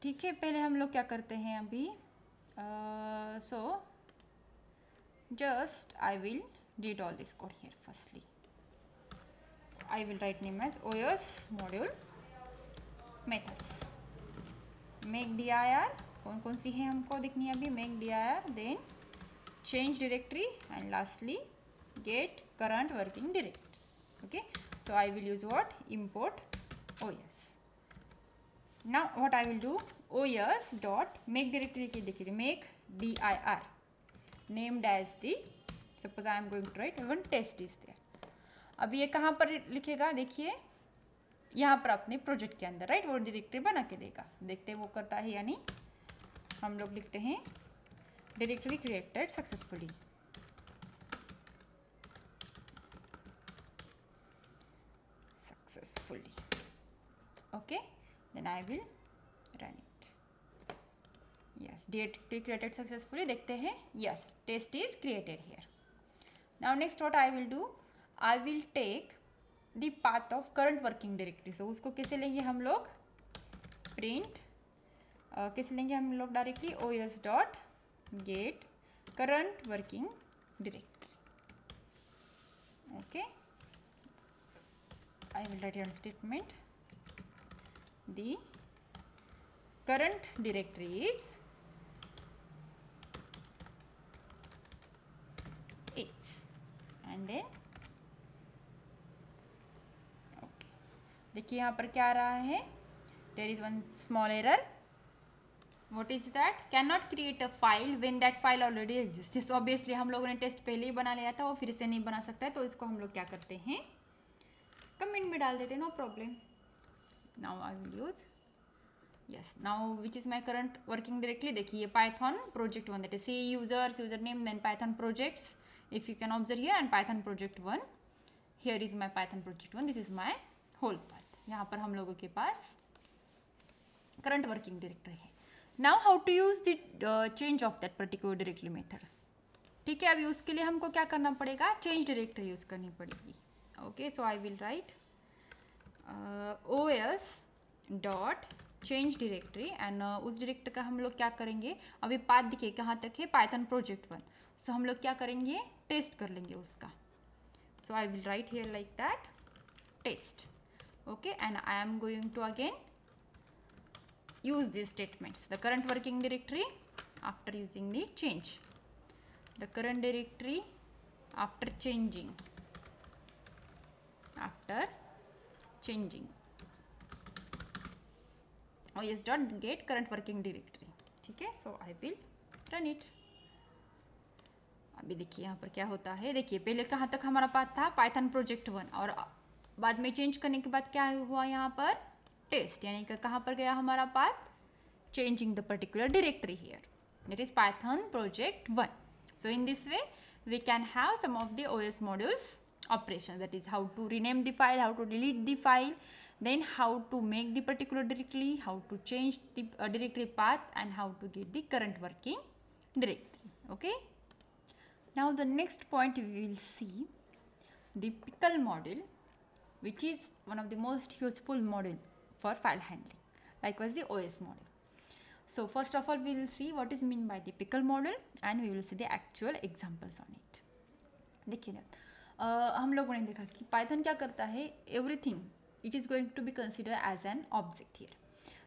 ठीक है, पहले हम लोग क्या करते हैं अभी, so just I will read all this code here. Firstly I will write name as OS module methods, make dir, कौन कौन सी है हमको देखनी है अभी, make dir, then change directory, and lastly get current working directory. Okay, so I will use what, import OS. Now what I will do, OS dot make directory की देखिए, make dir named as the, suppose I am going to write one test is there. अभी ये कहाँ पर लिखेगा, देखिए यहाँ पर अपने प्रोजेक्ट के अंदर, राइट, वो डायरेक्टरी बना के देगा. देखते हैं वो करता है या नहीं. हम लोग लिखते हैं directory created successfully. Okay, then I will run it. Yes, directory created successfully. देखते हैं, yes, test is created here. Now next what I will do, I will take the path of current working directory. So उसको कैसे लेंगे हम लोग, print कैसे लेंगे हम लोग directly, os dot get current working directory. Okay, I will write here statement, the current directory is its, and then okay, देखिए यहाँ पर क्या आ रहा है, there is one small error. What is that, cannot create a file when that file already exists. So obviously हम लोगों ने test पहले ही बना लिया था, वो फिर से नहीं बना सकता है, तो इसको हम लोग क्या करते हैं, कमेंट में डाल देते हैं, no problem. Now I will use yes, now which is my current working directory. देखिए Python project 1, that is C users, username, then Python projects, if you can observe here, and Python project 1. Here is my Python project 1, this is my whole path. यहाँ पर हम लोगों के पास current working directory है. Now how to use the change of that particular directory method. ठीक है, अभी उसके लिए हमको क्या करना पड़ेगा, चेंज डायरेक्टरी यूज़ करनी पड़ेगी. Okay, so I will right os dot change directory and उस डायरेक्टरी का हम लोग क्या करेंगे, अभी पाथ दिखे कहाँ तक है, पाइथन प्रोजेक्ट 1. सो हम लोग क्या करेंगे, टेस्ट कर लेंगे उसका. So I will write here like that test. Okay, and I am going to again use these statements. The current working directory after using the change, the current directory after changing os dot get current working directory. ठीक है, so I will run it. अभी देखिए यहाँ पर क्या होता है. देखिए पहले कहाँ तक हमारा पाथ था, पाइथन प्रोजेक्ट 1, और बाद में चेंज करने के बाद क्या हुआ यहाँ पर, टेस्ट, यानी कि कहाँ पर गया हमारा path, changing the particular directory here, that is Python project 1. So in this way we can have some of the OS modules operations, that is how to rename the file, how to delete the file, then how to make the particular directory, how to change the directory path, and how to get the current working directory. Okay, now the next point we will see the pickle module, which is one of the most useful module for file handling, likewise the OS module. So first of all we will see what is mean by the pickle module and we will see the actual examples on it. देखिए ना, हम लोगों ने देखा कि Python क्या करता है, everything it is going to be consider as an object here.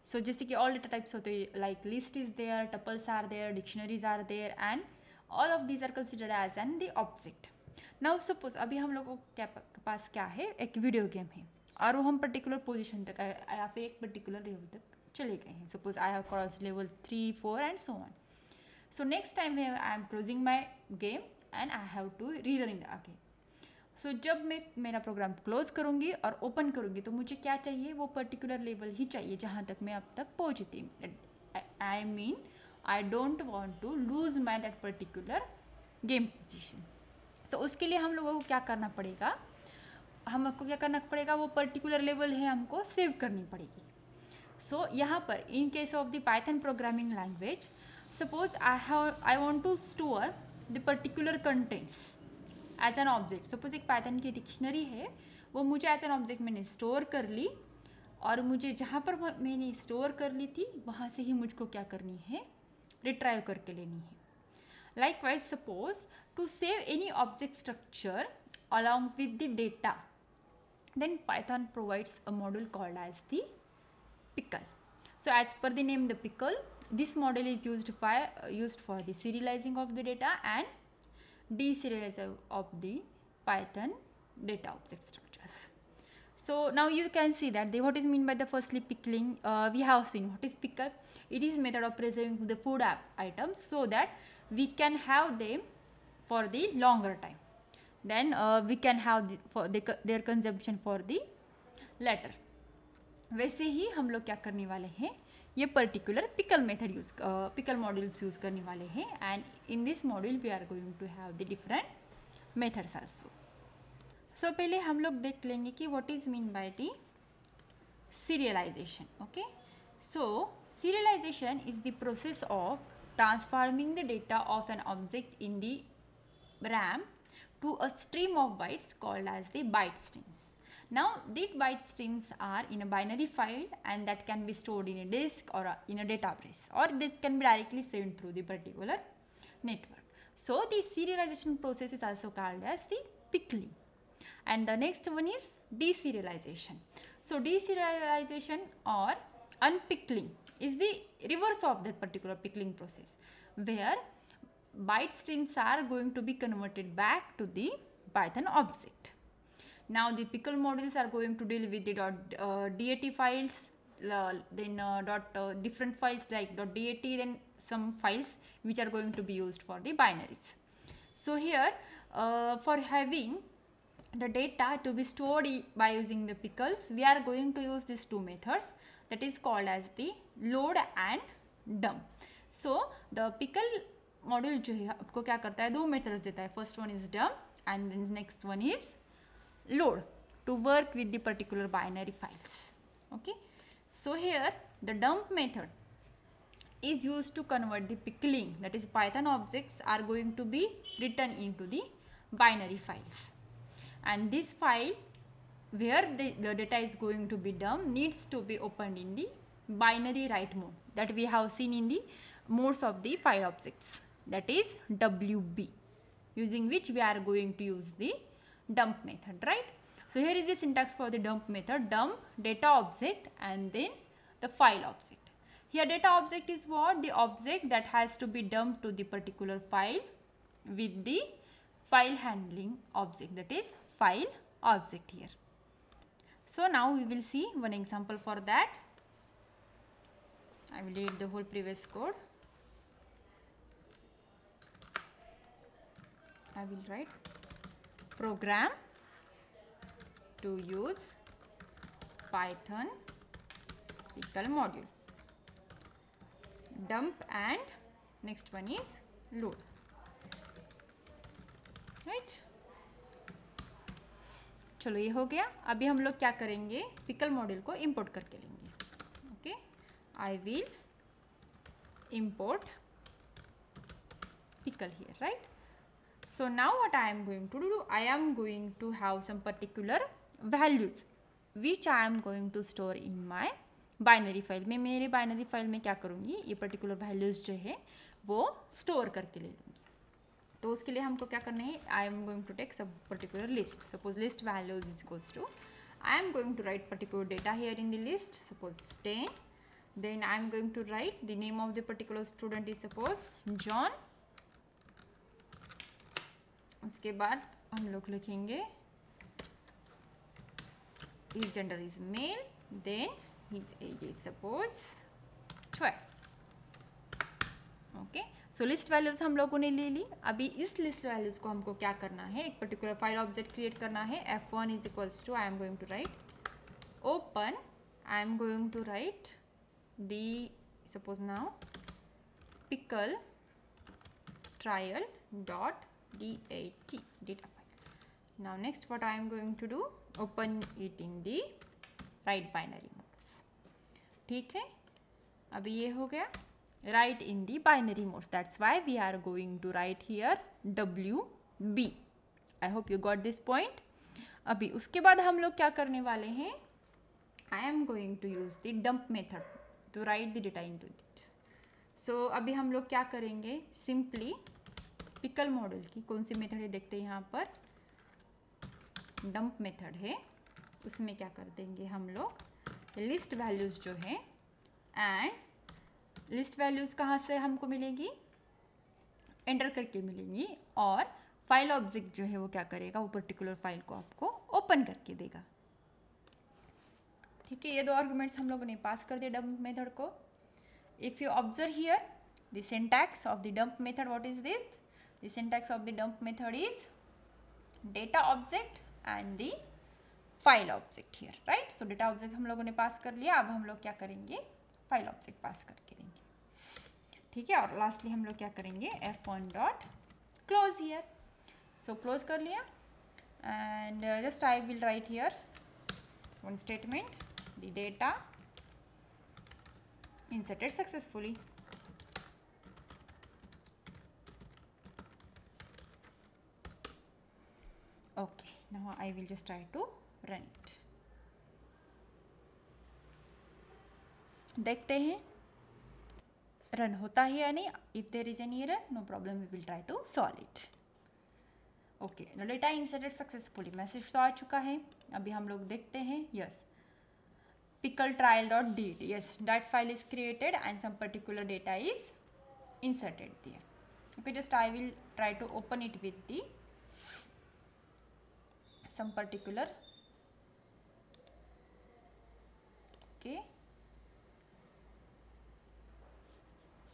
So जैसे कि ऑल डेटा टाइप्स होते हैं, like list is there, tuples are there, dictionaries are there, and all of these are considered as an the object. Now suppose अभी हम लोगों के पास क्या है, एक वीडियो गेम है और वो हम पर्टिकुलर पोजिशन तक या फिर एक पर्टिकुलर लेवल तक चले गए हैं. Suppose I have cross level 3, 4 and so on. So next time I am closing my game and I have to rerun in again. So जब मैं मेरा प्रोग्राम क्लोज करूँगी और ओपन करूँगी तो मुझे क्या चाहिए, वो पर्टिकुलर लेवल ही चाहिए जहाँ तक मैं अब तक पहुँची थी. I mean I don't want to lose my that particular game position. So उसके लिए हम लोगों को क्या करना पड़ेगा, हमको क्या करना पड़ेगा, वो पर्टिकुलर लेवल है हमको सेव करनी पड़ेगी. सो यहाँ पर in case of the Python programming language, suppose I want to store the particular contents as an object. Suppose एक पाइथन की डिक्शनरी है, वो मुझे एज एन ऑब्जेक्ट मैंने स्टोर कर ली, और मुझे जहाँ पर मैंने स्टोर कर ली थी वहाँ से ही मुझको क्या करनी है, रिट्राइव करके लेनी है. Likewise suppose to save any object structure along with the data, then Python provides a module called as the pickle. So as per the name the pickle, this module is used for the serializing of the data and deserializing of the Python data object structures. So now you can see that what is mean by the firstly pickling. We have seen what is pickle. It is method of preserving the food items so that we can have them for the longer time. Then we can have their consumption for the later. वैसे ही हम लोग क्या करने वाले हैं, ये particular pickle method pickle modules use करने वाले हैं. And in this module we are going to have the different methods also. So पहले हम लोग देख लेंगे कि what is mean by the serialization. Okay, so serialization is the process of transforming the data of an object in the RAM to a stream of bytes called as the byte streams. Now these byte streams are in a binary file and that can be stored in a disk or in a database, or this can be directly sent through the particular network. So the serialization process is also called as the pickling. And the next one is deserialization. So deserialization or unpickling is the reverse of that particular pickling process, where byte streams are going to be converted back to the Python object. Now the pickle modules are going to deal with the .dat files, then different files like .dat, then some files which are going to be used for the binaries. So here for having the data to be stored by using the pickles, we are going to use these two methods. that is called as the load and dump. So the pickle module जो है आपको क्या करता है, दो methods देता है. First one is dump and then next one is load to work with the particular binary files. Okay, so here the dump method is used to convert the pickling, that is Python objects are going to be written into the binary files, and this file where the data is going to be dumped needs to be opened in the binary write mode that we have seen in the modes of the file objects, that is WB, using which we are going to use the dump method, right? So here is the syntax for the dump method: dump data object and then the file object. Here data object is what? The object that has to be dumped to the particular file with the file handling object, that is file object here. So now we will see one example for that. I will read the whole previous code. I will write program to use Python pickle module, dump and next one is load, right? चलो ये हो गया. अभी हम लोग क्या करेंगे, pickle module को इंपोर्ट करके लेंगे. Okay, I will import pickle here, right? So now what I am going to do, I am going to have some particular values which I am going to store in my binary file. मैं मेरे binary file में क्या करूँगी, ये particular values जो है वो store करके ले लूँगी. तो उसके लिए हमको क्या करना है, I am going to take some particular list. Suppose list values is equals to, I am going to write particular data here in the list, suppose 10. Then I am going to write the name of the particular student is suppose John. उसके बाद हम लोग लिखेंगे his gender is male, then his age is suppose 12. Okay, so list values हम लोगों ने ले ली. अभी इस लिस्ट वैल्यूज को हमको क्या करना है, एक पर्टिकुलर फाइल ऑब्जेक्ट क्रिएट करना है. f1 is equals to, I am going to write open, I am going to write the suppose now pickle trial dot dat data file. Now next what I am going to do, open it in the write binary modes. ठीक है, अभी ये हो गया. Write in the binary modes, that's why we are going to write here WB. I hope you got this point. अभी उसके बाद हम लोग क्या करने वाले हैं, I am going to use the dump method to write the data into it. So अभी हम लोग क्या करेंगे, simply पिकल मॉडल की कौन सी मेथड है देखते हैं. यहाँ पर डंप मेथड है, उसमें क्या कर देंगे हम लोग, लिस्ट वैल्यूज़ जो है, एंड लिस्ट वैल्यूज़ कहाँ से हमको मिलेंगी, एंटर करके मिलेंगी, और फाइल ऑब्जेक्ट जो है वो क्या करेगा, वो पर्टिकुलर फाइल को आपको ओपन करके देगा. ठीक है, ये दो आर्गुमेंट्स हम लोगों ने पास कर दिए डंप मेथड को. If you observe here the syntax of the dump method, what is this, the syntax of the dump method is data object and the file object here, right? So data object हम लोगों ने पास कर लिया. अब हम लोग क्या करेंगे, फाइल ऑब्जेक्ट पास करके देंगे. ठीक है, और लास्टली हम लोग क्या करेंगे, f1 dot close here. So close कर लिया, and just I will write here one statement, the data inserted successfully. Okay, now I will just try to run it. देखते हैं रन होता है या नहीं. If there is any error, no problem, we will try to solve it. Okay, no data inserted successfully, message तो आ चुका है. अभी हम लोग देखते हैं. Yes, pickle trial dot dat, yes, that file is created and some particular data is inserted there. Okay, just I will try to open it with the some particular. Okay,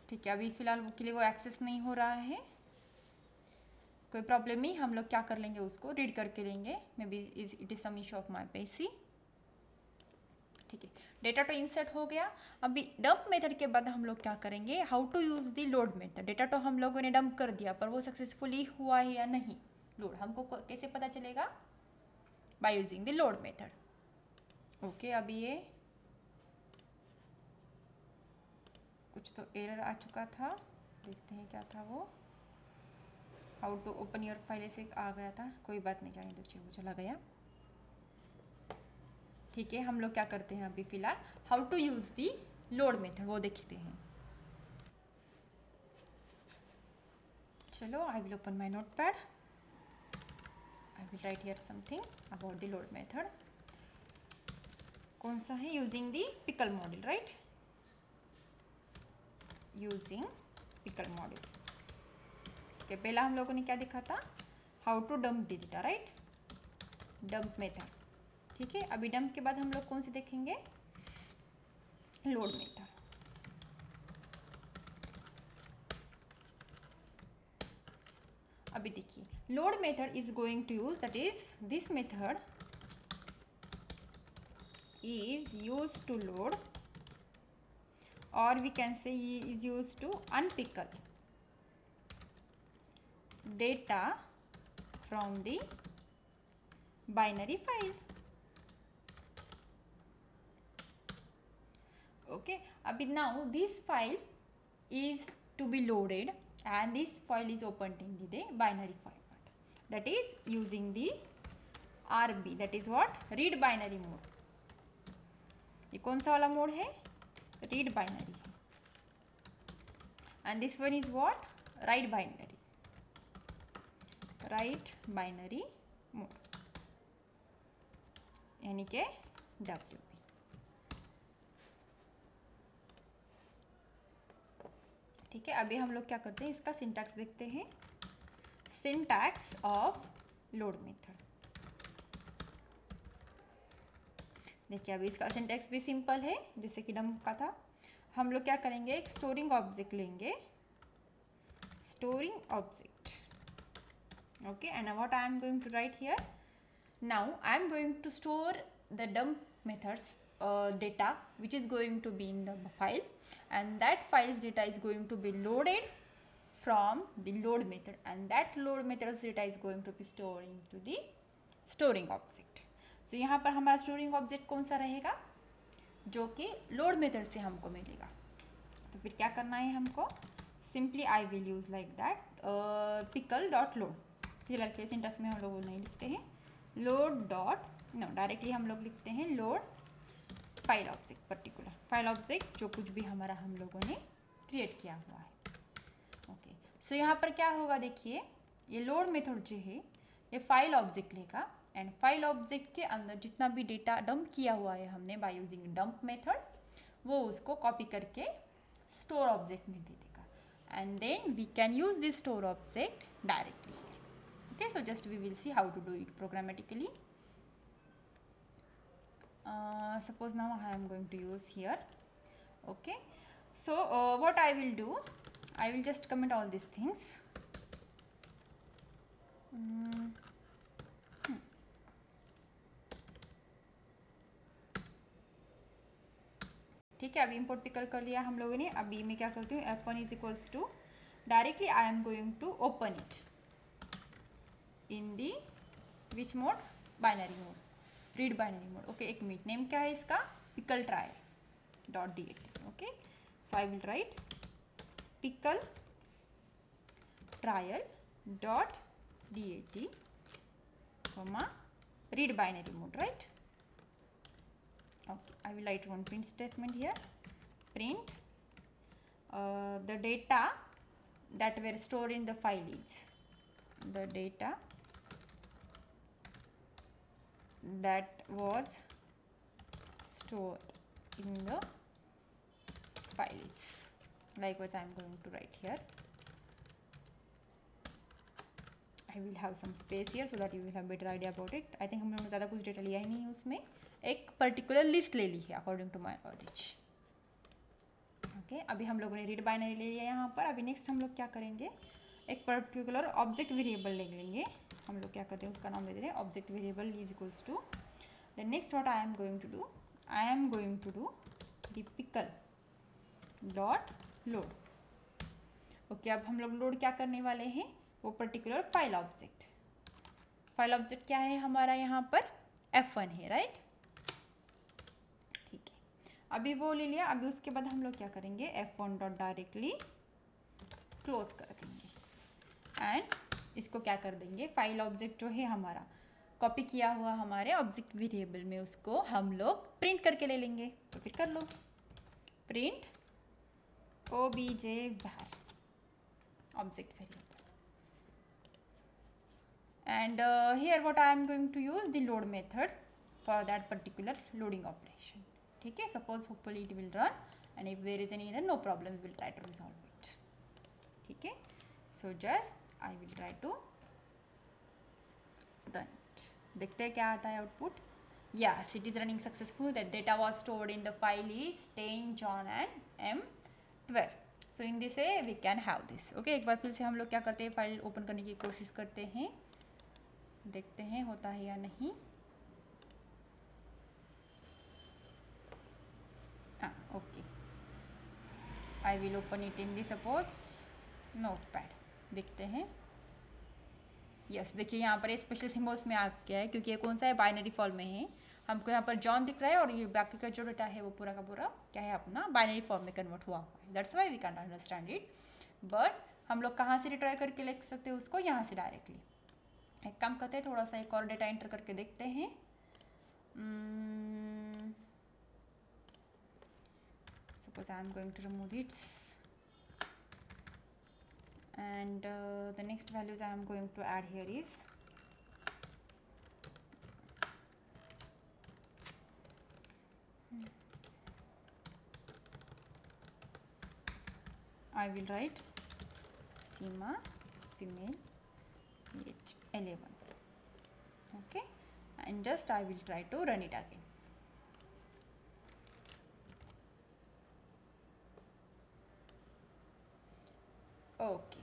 ठीक है, अभी फिलहाल वो के लिए वो एक्सेस नहीं हो रहा है. कोई प्रॉब्लम नहीं, हम लोग क्या कर लेंगे, उसको रीड करके लेंगे. May be it is some issue of my PC. ठीक है, डेटा तो इंसर्ट हो गया। अभी डंप मेथड के बाद हम लोग क्या करेंगे, how to use the load method. Data तो हम लोगों ने डंप कर दिया, पर वो सक्सेसफुली हुआ है या नहीं, लोड हमको कैसे पता चलेगा, bye using the load method. Okay, अभी ये कुछ तो एरर आ चुका था, देखते हैं क्या था वो। How to open your file ऐसे आ गया था, कोई बात नहीं, जाने दीजिए, वो चला गया। ठीक है, हम लोग क्या करते हैं अभी फिलहाल, how to use the load method वो देखते हैं। चलो, I will open my notepad, I will write here something about the load method. कौन सा है, using the pickle module, right, using pickle module. Okay, पहला हम लोगों ने क्या देखा था, how to dump the data, right, dump method. ठीक है, अभी डंप के बाद हम लोग कौन से देखेंगे, लोड मेथड। अभी देखिए, load method is going to use, that is this method is used to load, or we can say is used to unpickle data from the binary file. Okay, abhi now this file is to be loaded and this file is opened in the binary format, that is using the RB, that is what, read binary mode. ये कौन सा वाला mode है, read binary है, and this one is what, right binary, right binary mode, यानी के WB। ठीक है, अभी हम लोग क्या करते हैं, इसका सिंटैक्स देखते हैं, सिंटैक्स ऑफ लोड मेथड। देखिए, अभी इसका सिंटैक्स भी सिंपल है, जैसे कि डंप का था। हम लोग क्या करेंगे, एक स्टोरिंग ऑब्जेक्ट लेंगे, storing object, okay, and what I am going to write here, now I am going to store the dump methods data which is going to be in the file, and that file's data is going to be loaded from the load method, and that load method's data is going to be storing to the storing object. So यहाँ पर हमारा storing object कौन सा रहेगा, जो कि load method से हमको मिलेगा। तो फिर क्या करना है हमको, simply I will use like that pickle dot load. फिलहाल के सिंटैक्स में हम लोग नहीं लिखते हैं लोड डॉट, नो, डायरेक्टली हम लोग लिखते हैं load file object, particular file object जो कुछ भी हमारा हम लोगों ने क्रिएट किया हुआ है। ओके, सो यहाँ पर क्या होगा, देखिए, ये लोड मेथड जो है ये फाइल ऑब्जेक्ट लेगा, एंड फाइल ऑब्जेक्ट के अंदर जितना भी डेटा डंप किया हुआ है हमने बाय यूजिंग डंप मेथड, वो उसको कॉपी करके स्टोर ऑब्जेक्ट में दे देगा, and then we can use this store object directly. Okay, so just we will see how to do it programmatically. Suppose now I am going to use here. Okay, so what I will do, I will just comment all these things. ठीक है, अभी import pickle कर लिया हम लोगों ने। अभी मैं क्या करती हूँ, F1 is equals to, directly I am going to open it in the which mode, binary mode, read binary mode. Okay, एक मिनट, नेम क्या है इसका, pickle trial dot DAT। Okay, so I will write pickle trial dot DAT, read binary mode, right? Okay, I will write one print statement here, print the data that were stored in the file is, the data that was stored in the files. Likewise, I am going to write here, I will have some space here so that you will have better idea about it. I think हम लोगों ने ज़्यादा कुछ data लिया ही नहीं है उसमें, एक पर्टिकुलर लिस्ट ले ली है according to my knowledge. Okay, अभी हम लोगों ने रीड बाइनरी ले लिया यहाँ पर। अभी नेक्स्ट हम लोग क्या करेंगे, एक पर्टिकुलर ऑब्जेक्ट वेरिएबल ले लेंगे। हम लोग क्या करते हैं, उसका नाम दे देते हैं object variable is equals to, then next what I am going to do, I am going to do the pickle dot load. ओके, अब हम लोग लोड क्या करने वाले हैं, वो particular file object. File object क्या है हमारा यहाँ पर, F1 है, राइट. ठीक है, अभी वो ले लिया. अभी उसके बाद हम लोग क्या करेंगे, F1 डॉट डायरेक्टली क्लोज कर देंगे एंड इसको क्या कर देंगे, फाइल ऑब्जेक्ट जो है हमारा कॉपी किया हुआ हमारे ऑब्जेक्ट वेरिएबल में, उसको हम लोग प्रिंट करके ले लेंगे. तो फिर कर लो, print obj_var object variable, and here what I am going to use the load method for that particular loading operation. ठीक है, suppose hopefully it will run and if there is any error, no problem, we will try to resolve it. ठीक है, so just I will try to run it. देखते हैं क्या आता है output. Yes, it is running successful. The data was stored in the file is 10, John and M12. So in this way we can have this. Okay, एक बार फिर से हम लोग क्या करते हैं, फाइल ओपन करने की कोशिश करते हैं, देखते हैं होता है या नहीं. हाँ, okay. I will open it in the suppose notepad. देखते हैं. यस, देखिए यहाँ पर स्पेशल सिम्बल्स में आ गया है क्योंकि ये कौन सा है, बाइनरी फॉर्म में है. हमको यहाँ पर जॉन दिख रहा है और ये बाकी का जो डेटा है वो पूरा का पूरा क्या है, अपना बाइनरी फॉर्म में कन्वर्ट हुआ है. That's why we can understand it. But हम लोग कहाँ से रिट्राई करके लिख सकते हैं उसको, यहाँ से डायरेक्टली. एक काम करते हैं, थोड़ा सा एक और डेटा एंटर करके देखते हैं. Suppose I am going to remove it's and the next values I am going to add here is I will write Seema female age 11. Okay, and just I will try to run it again. Okay,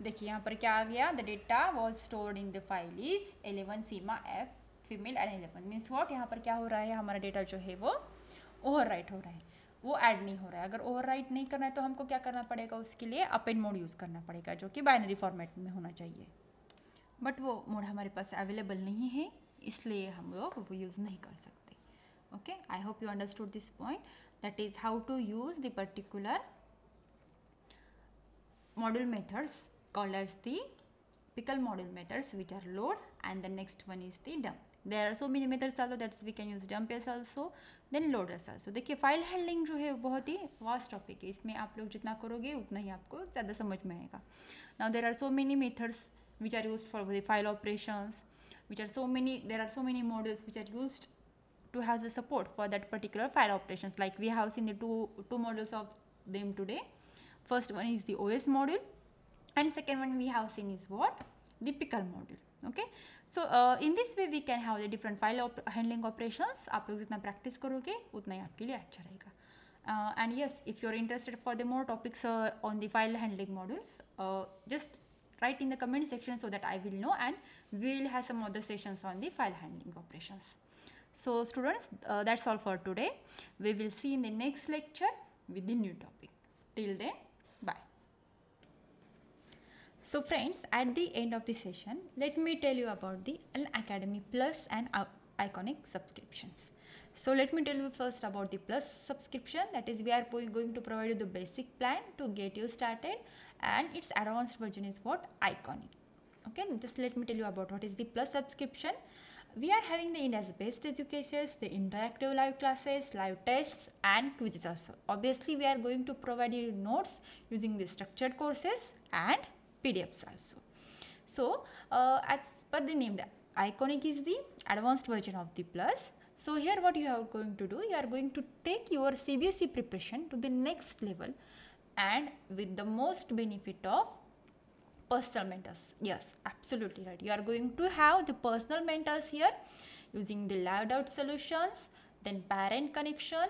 देखिए यहाँ पर क्या आ गया, the data was stored in the file is 11 Seema F female and 11. Means what, यहाँ पर क्या हो रहा है, हमारा डेटा जो है वो ओवर राइट हो रहा है, वो ऐड नहीं हो रहा है. अगर ओवर राइट नहीं करना है तो हमको क्या करना पड़ेगा, उसके लिए अपेंड मोड यूज़ करना पड़ेगा जो कि बाइनरी फॉर्मेट में होना चाहिए. बट वो मोड हमारे पास अवेलेबल नहीं है, इसलिए हम लोग वो यूज़ नहीं कर सकते. Okay, I hope you understood this point. That is how to use the particular module methods called as the pickle module methods, which are load, and the next one is the dump. There are so many methods also, that we can use dump as also, then load as also. देखिए file handling जो है बहुत ही vast topic है, इसमें आप लोग जितना करोगे उतना ही आपको ज़्यादा समझ में आएगा. Now there are so many methods which are used for the file operations, which are so many, there are so many modules which are used to have the support for that particular file operations. Like we have seen the two modules of them today. First one is the OS module and second one we have seen is what, the pickle module. Okay, so in this way we can have the different file handling operations. आप लोग जितना practice करोगे उतना ही आपके लिए अच्छा रहेगा. And yes, if you're interested for the more topics on the file handling modules, just write in the comment section so that I will know, and we will have some other sessions on the file handling operations. So students, that's all for today. We will see in the next lecture with the new topic. Till then, bye. So friends, at the end of the session, let me tell you about the Unacademy Plus and Iconic subscriptions. So let me tell you first about the Plus subscription. That is, we are going to provide you the basic plan to get you started, and its advanced version is what, Iconic. Okay, just let me tell you about what is the Plus subscription. We are having the India's best educators, the interactive live classes, live tests and quizzes also. Obviously, we are going to provide you notes using the structured courses and PDFs also. So, as per the name, the Iconic is the advanced version of the Plus. So, here what you are going to do, you are going to take your CBSE preparation to the next level, and with the most benefit of personal mentors. Yes, absolutely right. You are going to have the personal mentors here using the live doubt solutions, then parent connection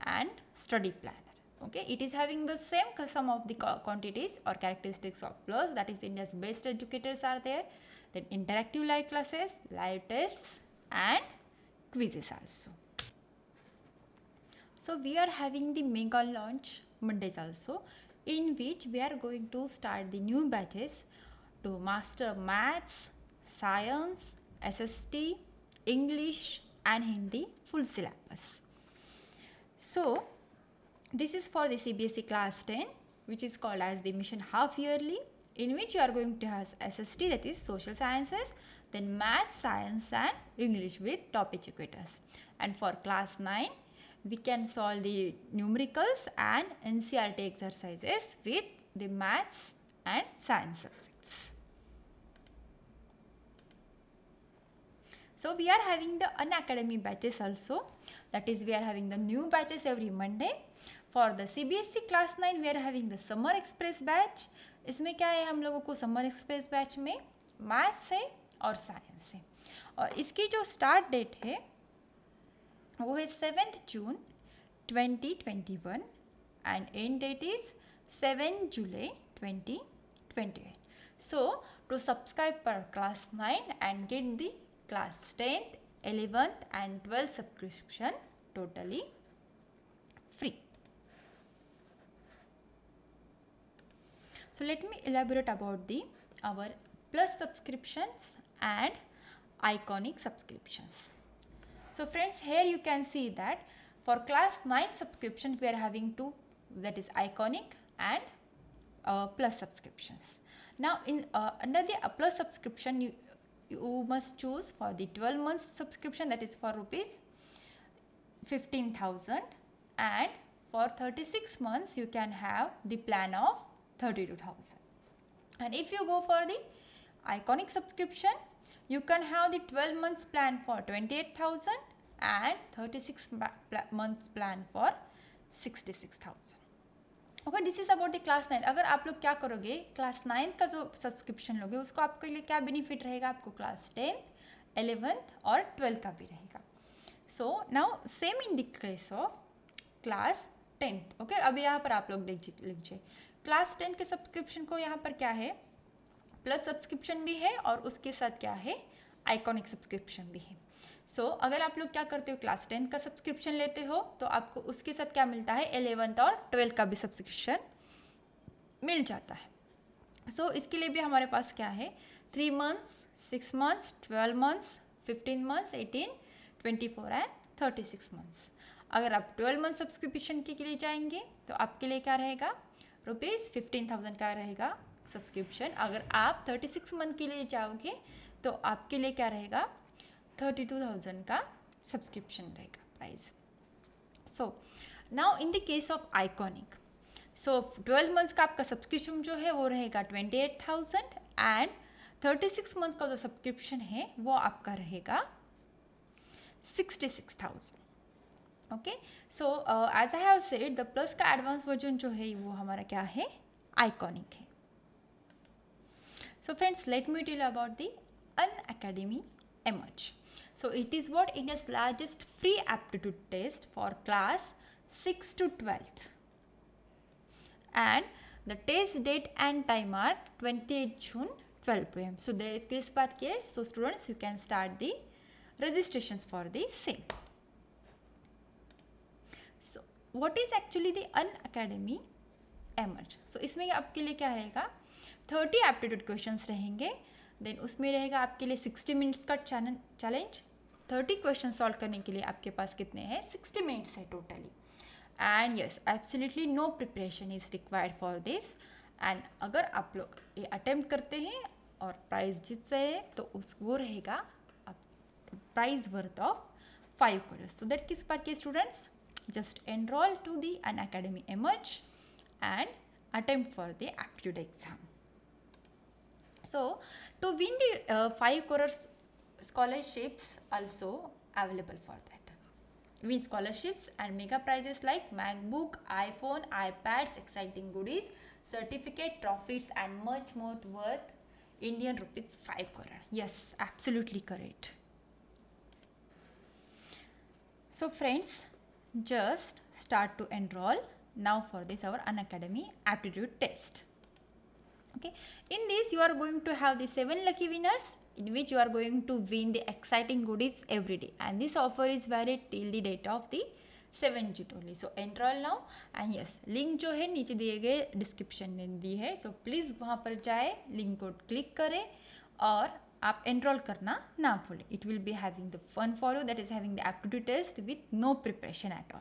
and study planner. Okay, it is having the same sum of the quantities or characteristics of Plus. That is, India's best educators are there, then interactive live classes, live tests and quizzes also. So we are having the mega launch Mondays also, in which we are going to start the new batches to master maths, science, SST, English and Hindi full syllabus. So this is for the CBSE class 10, which is called as the mission half yearly, in which you are going to have SST, that is social sciences, then maths, science and English with top educators. And for class 9, we can solve the numericals and NCERT exercises with the maths and science subjects. So we are having the Unacademy batches also, that is we are having the new batches every Monday. For the CBSE class 9 we are having the Summer Express batch. इसमें क्या है, हम लोगों को summer express batch में maths है और science है, और इसकी जो स्टार्ट डेट है वो है 7th June 2021 and end date is 7 July 2028. So to subscribe for class 9 and get the class 10th, 11th and 12th subscription totally free. So let me elaborate about the our plus subscriptions and iconic subscriptions. So friends, here you can see that for class 9 subscription we are having two, that is iconic and plus subscriptions. Now in under the plus subscription you must choose for the 12 months subscription, that is for rupees 15,000, and for 36 months you can have the plan of 32,000. And if you go for the iconic subscription, you can have the 12 months plan for 28,000 and 36 months plan for 66,000. Okay, this is about the class 9. अगर आप लोग क्या करोगे, class 9 का जो subscription लोगे उसको आपके लिए क्या बेनिफिट रहेगा, आपको क्लास 10, 11th और 12 का भी रहेगा. So now same in the case of class 10th. Okay, अभी यहाँ पर आप लोग देख लीजिए क्लास 10 के सब्सक्रिप्शन को यहाँ पर क्या है, प्लस सब्सक्रिप्शन भी है और उसके साथ क्या है, आइकॉनिक सब्सक्रिप्शन भी है. सो अगर आप लोग क्या करते हो, क्लास 10 का सब्सक्रिप्शन लेते हो तो आपको उसके साथ क्या मिलता है, 11th और 12th का भी सब्सक्रिप्शन मिल जाता है. सो इसके लिए भी हमारे पास क्या है, 3 months, 6 months, 12 months, 15 months, 18, 24 and 36 months. अगर आप 12 मंथ सब्सक्रिप्शन के लिए जाएंगे तो आपके लिए क्या रहेगा, रुपीज़ 15,000 का रहेगा सब्सक्रिप्शन. अगर आप 36 मंथ के लिए जाओगे तो आपके लिए क्या रहेगा, 32,000 का सब्सक्रिप्शन रहेगा price. So now in the case of iconic, so 12 months का आपका सब्सक्रिप्शन जो है वो रहेगा 28,000 एंड 36 मंथ का जो सब्सक्रिप्शन है वो आपका रहेगा 66,000. Okay, so as I have said the plus का एडवांस वर्जन जो है वो हमारा क्या है, आइकॉनिक है. So friends, let me tell about the Unacademy Emerge. So it is what India's largest free aptitude test for class 6 to 12th, and the test date and time are 28 June 12 PM. So there is part case, so students you can start the registrations for the same. So what is actually the Unacademy Emerge? So इसमें आपके लिए क्या रहेगा, 30 aptitude questions रहेंगे. Then उसमें रहेगा आपके लिए 60 मिनट्स का चैलेंज. 30 क्वेश्चन सॉल्व करने के लिए आपके पास कितने हैं, 60 मिनट्स है totally. And yes, absolutely no preparation is required for this. एंड अगर आप लोग ये अटेम्प्ट करते हैं और प्राइज़ जीत रहे हैं तो उस वो रहेगा prize worth of 5 crores. So that किस बार के students, just enroll to the Unacademy Emerge and attempt for the aptitude exam. So to win the 5 crores scholarships also available for that. Win scholarships and mega prizes like MacBook, iPhone, iPads, exciting goodies, certificate, trophies and much more worth Indian rupees 5 crore. Yes, absolutely correct. So friends, just start to enroll now for this our Unacademy aptitude test. Okay, in this you are going to have the 7 lucky winners in which you are going to win the exciting goodies every day, and this offer is valid till the date of the 7G only. So enroll now and yes, link जो है नीचे दिए गए description में दी है. So please वहाँ पर जाए, लिंक को क्लिक करें और आप एनरोल करना ना भूलें. It will be having the fun for you, that is having the aptitude test with no preparation at all.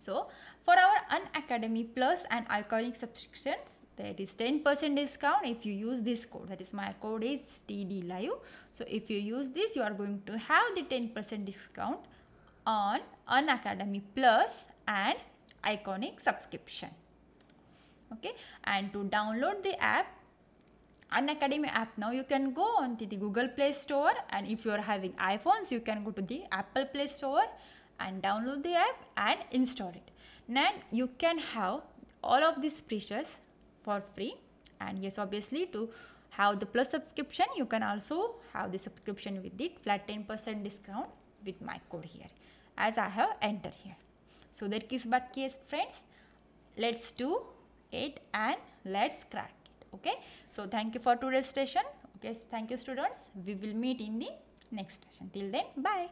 So for our Unacademy Plus and Iconic subscriptions, there is 10% discount if you use this code. That is, my code is TDLive. So if you use this, you are going to have the 10% discount on Unacademy Plus and Iconic subscription. Okay, and to download the app, Unacademy app, now you can go on to the Google Play Store, and if you are having iPhones, you can go to the Apple Play Store and download the app and install it. Then you can have all of these features for free. And yes, obviously to have the plus subscription, you can also have the subscription with the flat 10% discount with my code here, as I have entered here. So there is but case friends, let's do it and let's crack it. Okay, so thank you for today's session. Okay, thank you students. We will meet in the next session. Till then, bye.